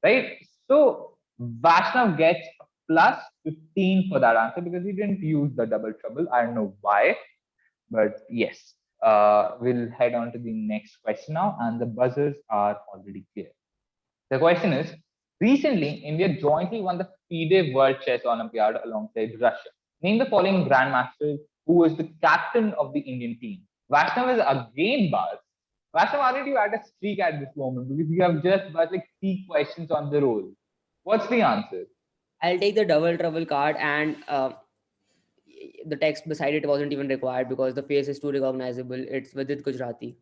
right? So Vaishnav gets plus 15 for that answer because he didn't use the double trouble. I don't know why, but yes. We'll head on to the next question now, and the buzzers are already clear. The question is, recently, India jointly won the FIDE World Chess Olympiad alongside Russia. Name the following grandmasters who was the captain of the Indian team. Vaishnav is again buzzed. Vaishnav, aren't you at a streak at this moment? Because you have just buzzed like 3 questions on the roll. What's the answer? I'll take the double trouble card, and the text beside it wasn't even required because the face is too recognizable. It's Vidit Gujarati.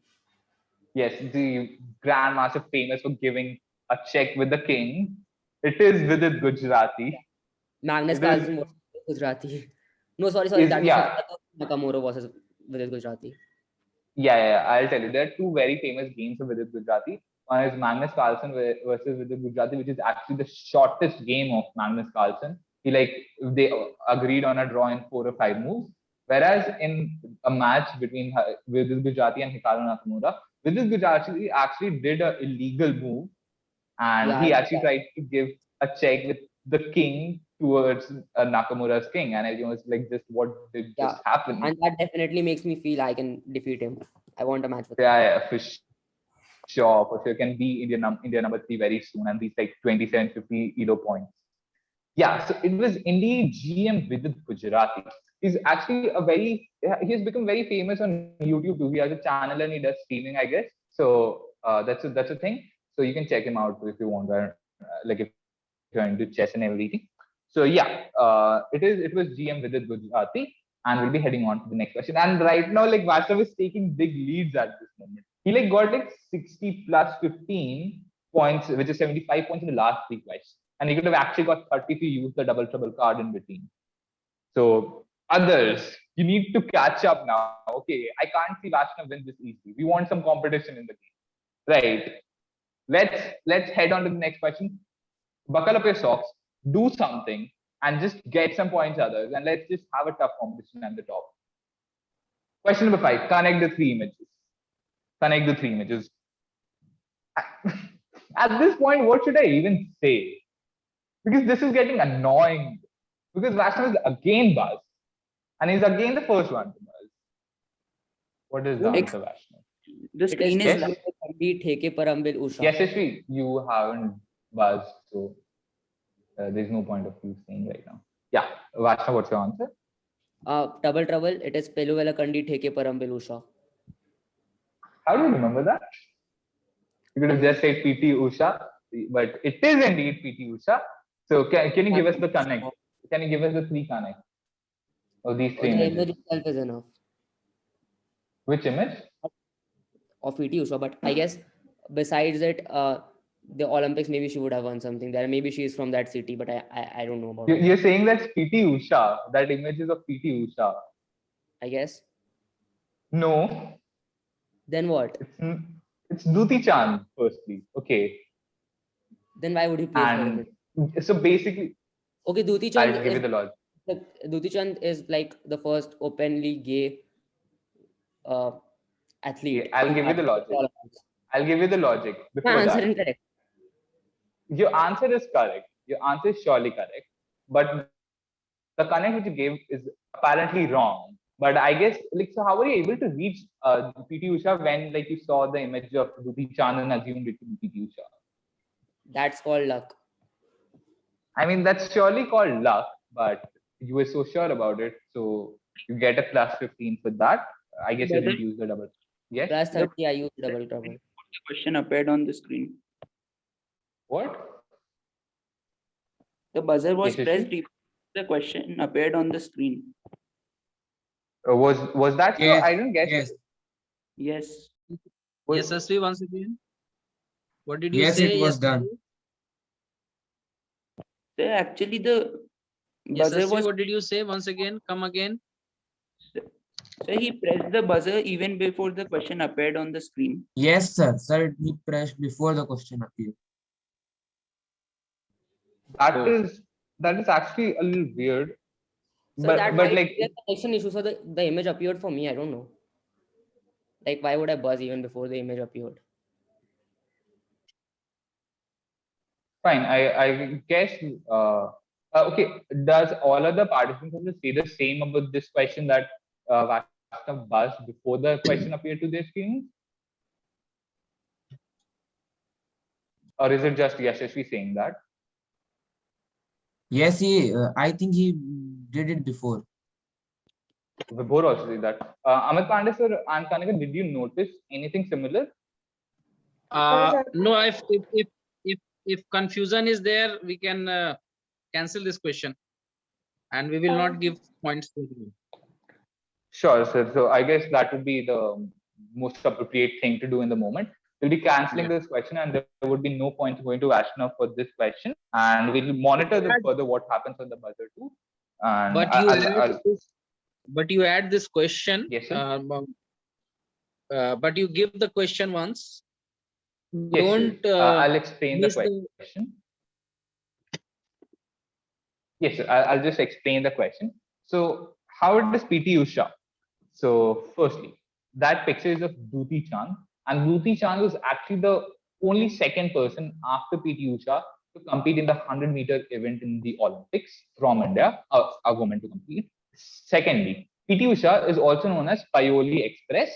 Yes, the grandmaster famous for giving a check with the king. It is Vidit Gujarati. Magnus It is- Carlsen versus Gujarati. No, sorry. That yeah. was Nakamura versus Vidit Gujarati. Yeah, I'll tell you. There are 2 very famous games of Vidit Gujarati. One is Magnus Carlsen versus Vidit Gujarati, which is actually the shortest game of Magnus Carlsen. They agreed on a draw in 4 or 5 moves. Whereas in a match between Vidit Gujarati and Hikaru Nakamura, Vidit Gujarati actually did an illegal move, and he actually tried to give a check with the king towards Nakamura's king, and everyone was like, "Just what did just happen?" And that definitely makes me feel I can defeat him. I want a match with him. Yeah, for sure. Can be India number 3 very soon, and these like 2750 Elo points. Yeah, so it was indeed GM Vidit Gujarati. He's actually he's become very famous on YouTube too. He has a channel and he does streaming, I guess. So that's a thing. So you can check him out if you want, like if you're into chess and everything. So yeah, it was GM Vidit Gujarati, and we'll be heading on to the next question. And right now, like Vaishnav is taking big leads at this moment. He like got like 60 plus 15 points, which is 75 points in the last 3 questions. And he could have actually got 30 if you use the double trouble card in between. So others, you need to catch up now. Okay, I can't see Vaishnav win this easily. We want some competition in the game, right? Let's head on to the next question. Buckle up your socks, do something, and just get some points, others, and let's just have a tough competition at the top. Question number 5: connect the 3 images. Connect the 3 images. At this point, what should I even say? Because this is getting annoying. Because Vaishnav is again buzzed. And he's again the first one to buzz. What is the answer, Vaishnav? The screen is Yes? Usha. Yes, Yashashvi, you haven't buzzed, so there's no point of you saying right now. Yeah, Vaishnav, what's your answer? Double trouble. It is Peluvela Kandi Theke Parambil Usha. How do you remember that? You could have just said PT Usha, but it is indeed PT Usha. So can you give us the connect? Can you give us the 3 connect of these 3 The images? image itself is enough Which image? of PT Usha, but I guess besides it, the Olympics, maybe she would have won something there. Maybe she is from that city, but I don't know about it. You're saying that's PT Usha. That image is of PT Usha. I guess. No. Then what? It's Duti Chand, firstly. Okay. Then why would he play for him? So basically, Okay, Duti Chand. I'll give you the logic. Duti Chand is like the first openly gay athlete. I'll give you the logic. I'll give you the logic. My Before answer that. incorrect. Your answer is correct. Your answer is surely correct. But the connect which you gave is apparently wrong. But I guess, like, so how were you able to reach PT Usha when, like, you saw the image of Duti Chand and assumed it to be PT Usha? That's called luck. I mean, that's surely called luck, but you were so sure about it. So you get a plus 15 for that. I guess you didn't use the double. Yes? Plus 30, I used double trouble. The question appeared on the screen. What? The buzzer was Yes, pressed. The question appeared on the screen. Was that so? Yes, I didn't get yes. it. Yes. Yes, Asri, once again. What did you Yes, say? it was done. So actually, the Yes, buzzer Asri, was. what did you say? Once again, come again. So he pressed the buzzer even before the question appeared on the screen. Yes, sir. Sir, he pressed before the question appeared. That is actually a little weird. So but that but might like be a connection issue. So the image appeared for me. I don't know. Like, why would I buzz even before the image appeared? Fine. I guess. Okay. Does all other participants also say the same about this question that Vaishnav buzzed before the question appeared to their screen? Or is it just Yashasvi saying that? Yes, I think he did it before. Vibhor also did that. Amit Pandey sir and Kanika, did you notice anything similar? No, if confusion is there, we can cancel this question, and we will not give points to you. Sure, sir. So I guess that would be the most appropriate thing to do in the moment. We'll be canceling this question, and there would be no points going to Vaishnav for this question, and we'll monitor the further what happens on the buzzer too. And But you add this question. Yes, sir. But you give the question once. Yes, Don't. sir. I'll explain the miss the- question. Yes, sir. I'll just explain the question. So, how does PT Usha? So, firstly, that picture is of Dutee Chand, and Dutee Chand was actually the only second person after PT Usha to compete in the 100-meter event in the Olympics from India, a woman to compete. Secondly, PT Usha is also known as Paioli Express.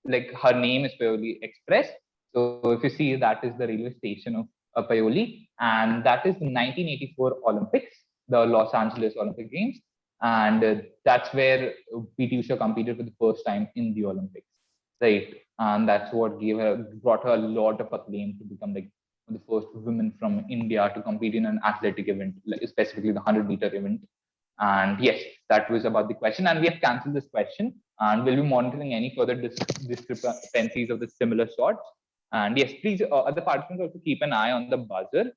Like her name is Paioli Express. So if you see, that is the railway station of Paioli, and that is the 1984 Olympics, the Los Angeles Olympic Games, and that's where PT Usha competed for the first time in the Olympics, right? And that's what brought her a lot of acclaim to become like the first woman from India to compete in an athletic event, like specifically the 100-meter event. And yes, that was about the question, and we have cancelled this question, and we'll be monitoring any further discrepancies of the similar sorts. And yes, please, other participants also keep an eye on the buzzer.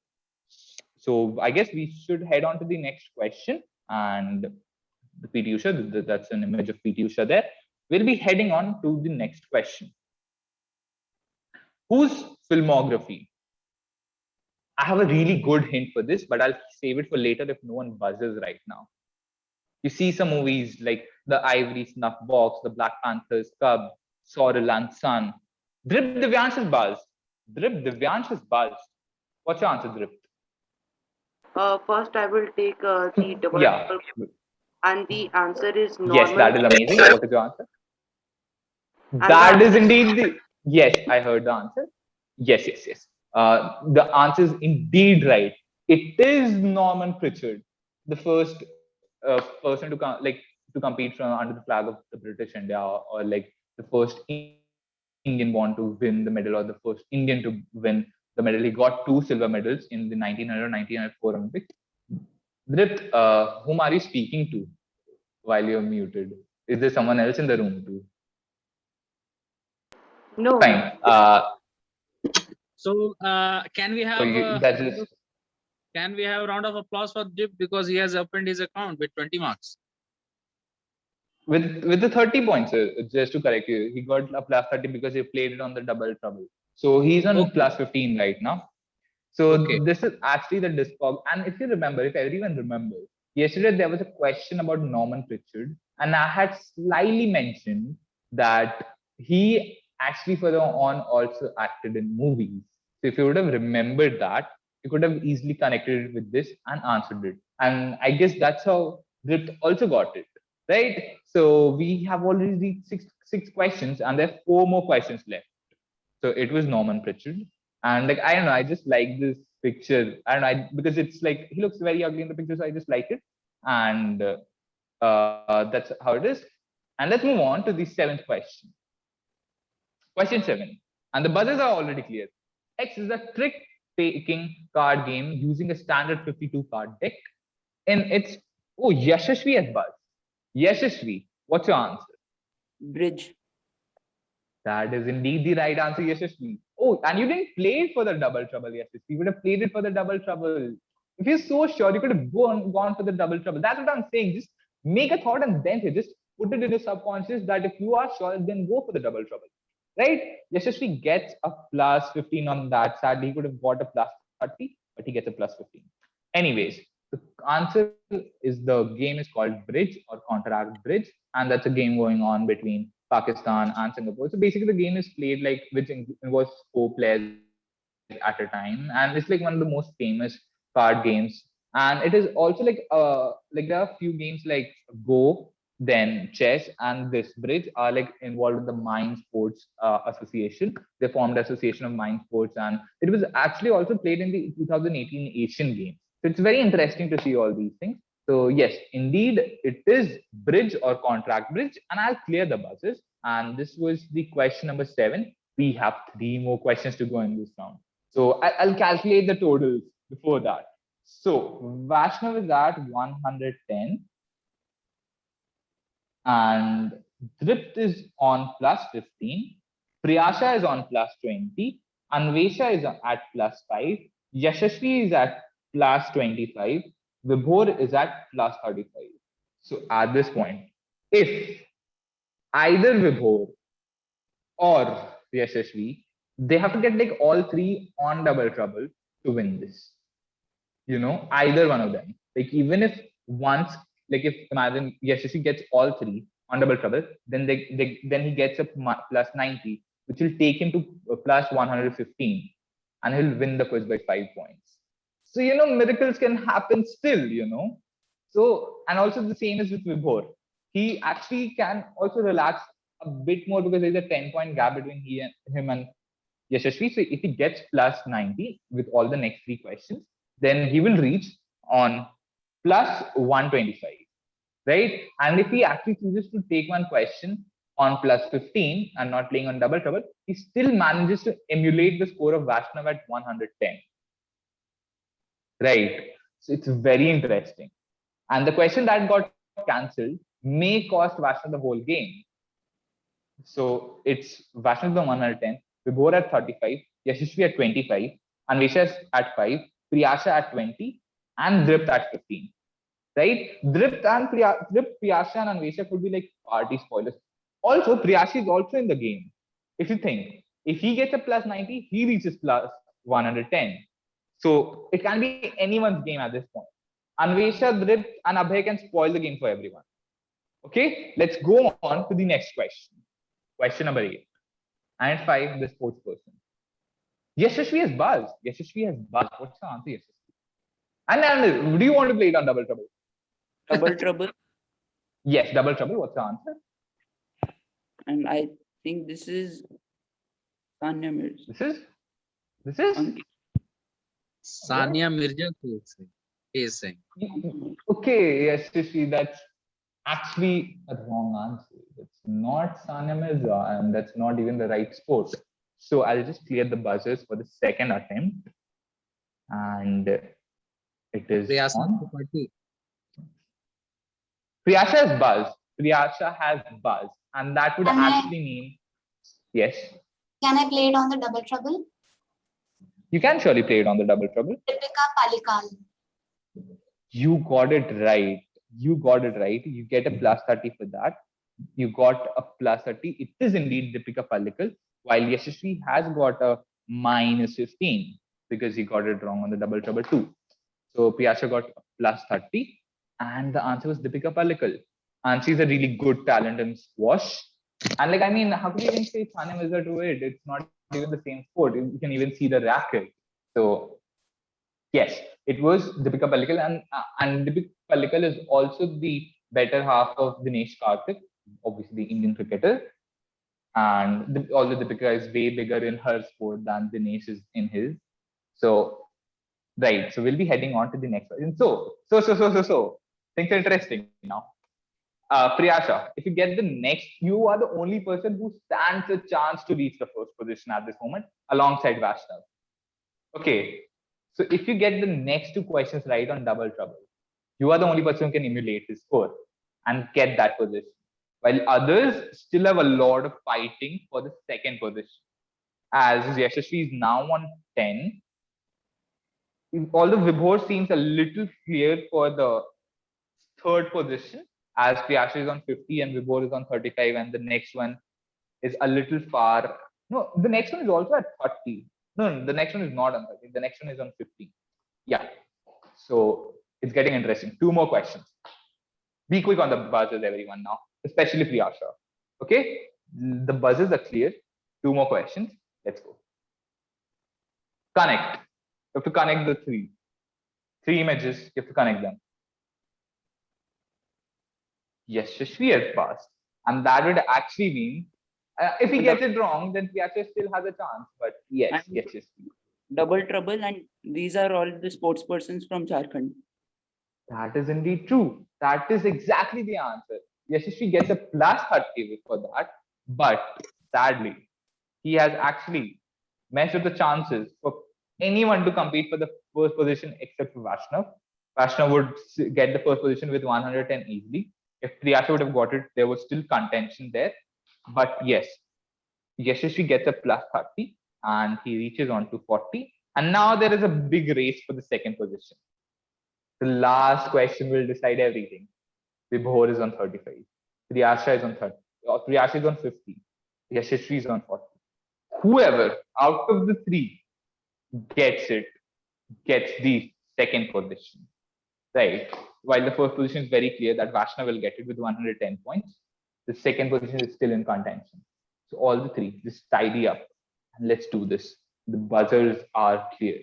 So I guess we should head on to the next question. And the PT Usha, that's an image of PT Usha there. We'll be heading on to the next question. Whose filmography? I have a really good hint for this, but I'll save it for later if no one buzzes right now. You see some movies like The Ivory Snuff Box, The Black Panther's Cub, Sorrel and Son. Drip Divyansh is buzzed. Drip Divyansh is buzzed. What's your answer, Drip? First, I will take the double. Yeah. And the answer is normal. Yes, that is amazing. What is your answer? That is indeed the. Yes, I heard the answer. Yes. The answer is indeed right. It is Norman Pritchard, the first person to compete from under the flag of the British India, or like the first Indian born to win the medal, or the first Indian to win the medal. He got 2 silver medals in the 1900 1904 Olympics. Dhrit, whom are you speaking to while you're muted? Is there someone else in the room too? No. Fine. So can we have can we have a round of applause for Dip because he has opened his account with 20 marks? With the 30 points, just to correct you, he got a plus 30 because he played it on the double trouble. So he's on plus 15 right now. So this is actually the Discog. And if you remember, if everyone remembers, yesterday there was a question about Norman Pritchard, and I had slyly mentioned that he actually further on also acted in movies. So if you would have remembered that, you could have easily connected it with this and answered it. And I guess that's how Drip also got it, right? So we have already six questions, and there are 4 more questions left. So it was Norman Pritchard. And like, I don't know, I just like this picture. I don't know, because it's like, he looks very ugly in the picture, so I just like it. And that's how it is. And let's move on to the 7th question. Question 7. And the buzzers are already clear. X is a trick-taking card game using a standard 52 card deck. And it's, Yashasvi has buzzed. Yashasvi, what's your answer? Bridge. That is indeed the right answer, Yashasvi. Oh, and you didn't play it for the double trouble, Yashasvi. You would have played it for the double trouble. If you're so sure, you could have gone for the double trouble. That's what I'm saying. Just make a thought and then just put it in your subconscious that if you are sure, then go for the double trouble. Right? Yashasvi gets a plus 15 on that. Sadly, he could have got a plus 30, but he gets a plus 15. Anyways, the answer is the game is called Bridge or Counteract Bridge. And that's a game going on between Pakistan and Singapore. So basically the game is played like, which involves 4 players at a time, and it's like one of the most famous card games. And it is also like there are a few games like Go, then chess, and this bridge are like involved with the Mind Sports Association. They formed Association of Mind Sports, and it was actually also played in the 2018 Asian Games. So it's very interesting to see all these things. So yes, indeed, it is bridge or contract bridge, and I'll clear the buzzers. And this was the question number 7. We have 3 more questions to go in this round. So I'll calculate the totals before that. So Vaishnav is at 110, and Dript is on plus 15. Priyasha is on plus 20. Anvesha is at plus 5. Yashasvi is at plus 25. Vibhor is at plus 35. So at this point, if either Vibhor or Yashasvi, they have to get like all 3 on double trouble to win this. Either one of them. Like even if once, like if imagine Yashasvi gets all 3 on double trouble, then then he gets a plus 90, which will take him to plus 115, and he'll win the quiz by 5 points. So miracles can happen still. So, and also the same is with Vibhor. He actually can also relax a bit more because there's a 10-point gap between him and Yashasvi. So if he gets plus 90 with all the next 3 questions, then he will reach on plus 125, right? And if he actually chooses to take one question on plus 15 and not playing on double trouble, he still manages to emulate the score of Vaishnav at 110, right? So it's very interesting. And the question that got cancelled may cost Vaishnav the whole game. So it's Vaishnav the 110, Vibhor at 35, Yashasvi at 25, Anvesha at 5, Priyasha at 20, and Dript at 15. Right? Dript, Priyasha, and Anvesha could be like party spoilers. Also, Priyasha is also in the game. If you think, if he gets a plus 90, he reaches plus 110. So it can be anyone's game at this point. Anvesha, Dript, and Abhay can spoil the game for everyone. Okay, let's go on to the next question. Question number 8. And 5, the sports person. Yashasvi has buzz. Yashasvi has buzz. What's the answer, Yashasvi? And do you want to play it on double trouble? Double trouble. Yes, double trouble. What's the answer? And I think this is Sania Mirza. This is Sania Mirza is saying. Okay, yes, that's actually a wrong answer. It's not Sania Mirza, and that's not even the right sport. So I'll just clear the buzzers for the second attempt, and it is Priyasha on. Priyasha has buzz. Priyasha has buzz, and that would actually mean yes. Can I play it on the double trouble? You can surely play it on the double trouble. Deepika Palikal. You got it right. You got it right. You get a plus 30 for that. You got a plus 30. It is indeed Deepika Palikal, while Yashasvi has got a minus 15 because he got it wrong on the double trouble too. So Priyasha got a plus 30, and the answer was Deepika Palikal. And she's a really good talent in squash. And like, I mean, how can you even say Sania Mirza to it? It's not even the same sport. You can even see the racket. So yes, it was Deepika Palikal, and Deepika Palikal is also the better half of Dinesh Karthik, obviously the Indian cricketer. And although Deepika is way bigger in her sport than Dinesh is in his. So, right. So we'll be heading on to the next question. So things are interesting now. Priyasha, if you get the next, you are the only person who stands a chance to reach the first position at this moment alongside Vaishnav. Okay. So if you get the next 2 questions right on double trouble, you are the only person who can emulate his score and get that position. While others still have a lot of fighting for the second position. As Yashasvi is now on 10, although Vibhor seems a little clear for the third position, as Priyasha is on 50 and Vibhor is on 35, and the next one is a little far. No, the next one is also at 30. No, the next one is not on 30. The next one is on 50. Yeah. So it's getting interesting. 2 more questions. Be quick on the buzzers, everyone now, especially Priyasha. Okay. The buzzers are clear. 2 more questions. Let's go. Connect. You have to connect the three images. You have to connect them. Yashasvi has passed, and that would actually mean if he gets it wrong, then Priyash still has a chance. But yes, And- Yashasvi. Double trouble, and these are all the sports persons from Jharkhand. That is indeed true. That is exactly the answer. Yashasvi gets a plus 30 for that, but sadly, he has actually messed up the chances for anyone to compete for the first position except for Vaishnav. Vaishnav would get the first position with 110 easily. If Priyasha would have got it, there was still contention there. But yes, Yashasvi gets a plus 30 and he reaches on to 40. And now there is a big race for the second position. The last question will decide everything. Vibhor is on 35. Priyasha is on 30. Priyasha is on 50. Yashasvi is on 40. Whoever out of the three gets it, gets the second position. Right. While the first position is very clear that Vaishnav will get it with 110 points, the second position is still in contention. So all the three, just tidy up and let's do this. The buzzers are clear.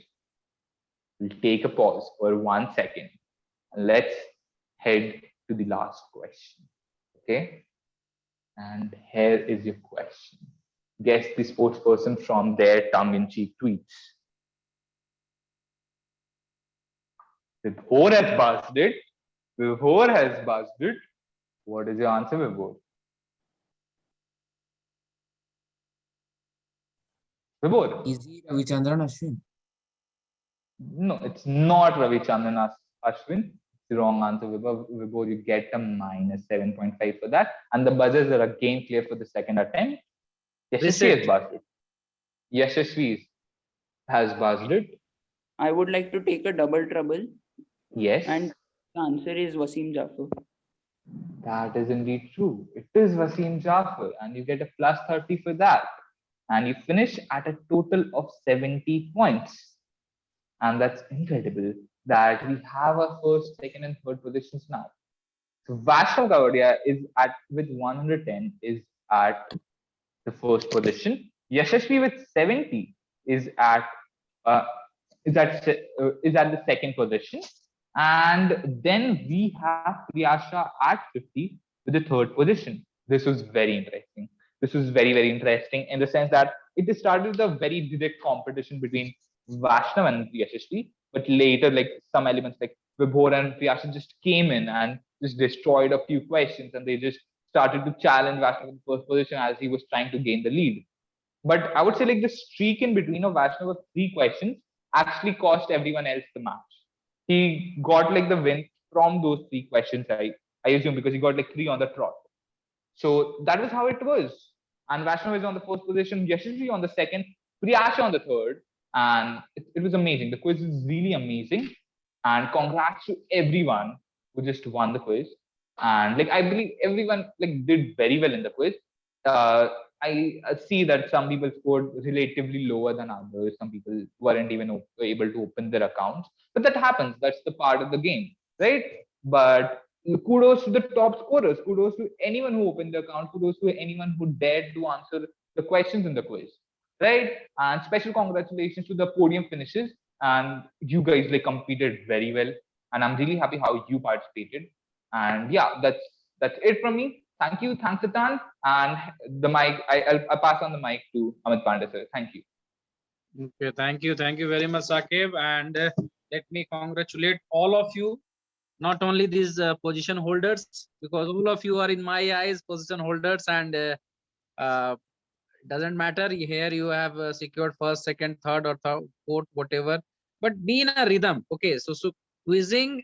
We'll take a pause for 1 second and let's head to the last question. Okay. And here is your question. Guess the sports person from their tongue-in-cheek tweets. Vibhor has buzzed it. Vibhor has buzzed it. What is your answer, Vibhor? Vibhor? Is he Ravichandran Ashwin? No, it's not Ravichandran Ashwin. It's the wrong answer, Vibhor. You get a minus 7.5 for that. And the buzzers are again clear for the second attempt. Yashasvi has buzzed it. Yashasvi has buzzed it. I would like to take a double trouble, Yes. and the answer is Wasim Jaffer. That is indeed true. It is Wasim Jaffer, and you get a plus 30 for that. And you finish at a total of 70 points. And that's incredible that we have our first, second, and third positions now. So Vaishnav Gavadia is at with 110 is at the first position. Yashasvi with 70 is at the second position. And then we have Priyasha at 50 with the third position. This was very interesting. This was very, very interesting in the sense that it started with a very direct competition between Vaishnav and Yashasvi, but later, like some elements like Vibhor and Priyasha just came in and just destroyed a few questions, and they just started to challenge Vaishnav in the first position as he was trying to gain the lead. But I would say like the streak in between of Vaishnav of 3 questions actually cost everyone else the match. He got like the win from those 3 questions, I assume, because he got like 3 on the trot. So that was how it was. And Vaishnav is on the first position, Yashasvi on the second, Priyasha on the third. And it was amazing. The quiz is really amazing. And congrats to everyone who just won the quiz. And like I believe everyone like did very well in the quiz. I see that some people scored relatively lower than others. Some people weren't even able to open their accounts. But that happens. That's the part of the game, right? But kudos to the top scorers. Kudos to anyone who opened the account. Kudos to anyone who dared to answer the questions in the quiz, right? And special congratulations to the podium finishes. And you guys like competed very well. And I'm really happy how you participated. And yeah, that's it from me. Thank you. Thanks, Atan. And the mic, I'll pass on the mic to Amit Pandey, sir. Thank you. Okay, thank you. Thank you very much, Saqib. And let me congratulate all of you, not only these position holders, because all of you are in my eyes position holders, and doesn't matter. Here you have secured first, second, third, or fourth, whatever. But be in a rhythm. Okay, so quizzing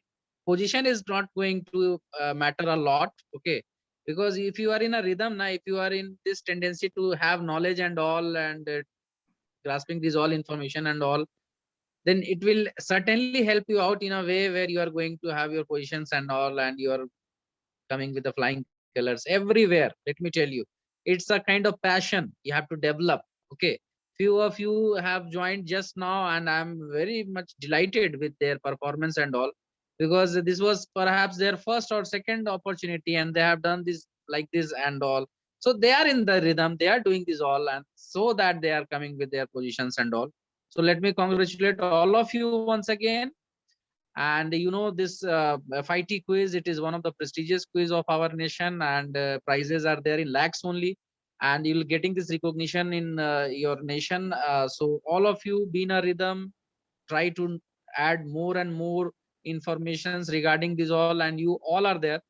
position is not going to matter a lot. Okay, because if you are in a rhythm now, if you are in this tendency to have knowledge and all, and grasping this all information and all, then it will certainly help you out in a way where you are going to have your positions and all, and you are coming with the flying colors everywhere. Let me tell you, it's a kind of passion you have to develop. Okay, few of you have joined just now, and I'm very much delighted with their performance and all, because this was perhaps their first or second opportunity, and they have done this like this and all. So they are in the rhythm, they are doing this all, and so that they are coming with their positions and all. So let me congratulate all of you once again. And you know, this FIT quiz, it is one of the prestigious quiz of our nation, and prizes are there in lakhs only, and you'll getting this recognition in your nation. So all of you be in a rhythm, try to add more and more informations regarding this all, and you all are there.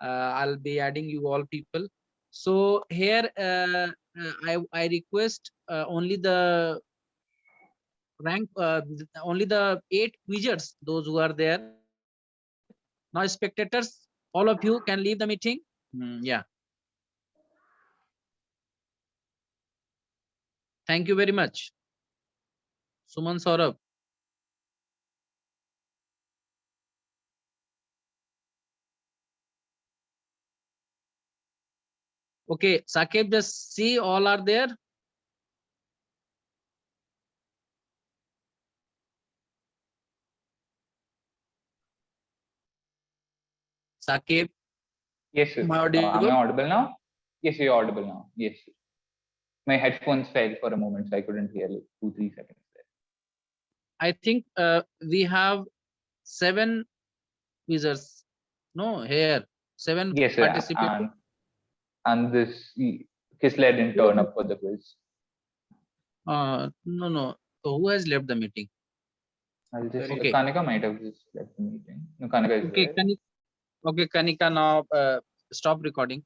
I'll be adding you all people. So here I request only the rank, only the 8 quizzers, those who are there. Now spectators, all of you can leave the meeting. Yeah. Thank you very much. Suman, Saurabh. Okay, Sakib, just see all are there. Sakib, Yes, sir. am I Am I audible? audible now? Yes, you're audible now. Yes, sir. My headphones fell for a moment, so I couldn't hear like 2-3 seconds there. I think we have 7 quizzers. No, here 7 Yes, sir. participants. And this Kisler didn't turn up for the quiz. No. So who has left the meeting? I'll just Okay. Kanika might have just left the meeting. No, Kanika is Okay, there. Kanika, now stop recording.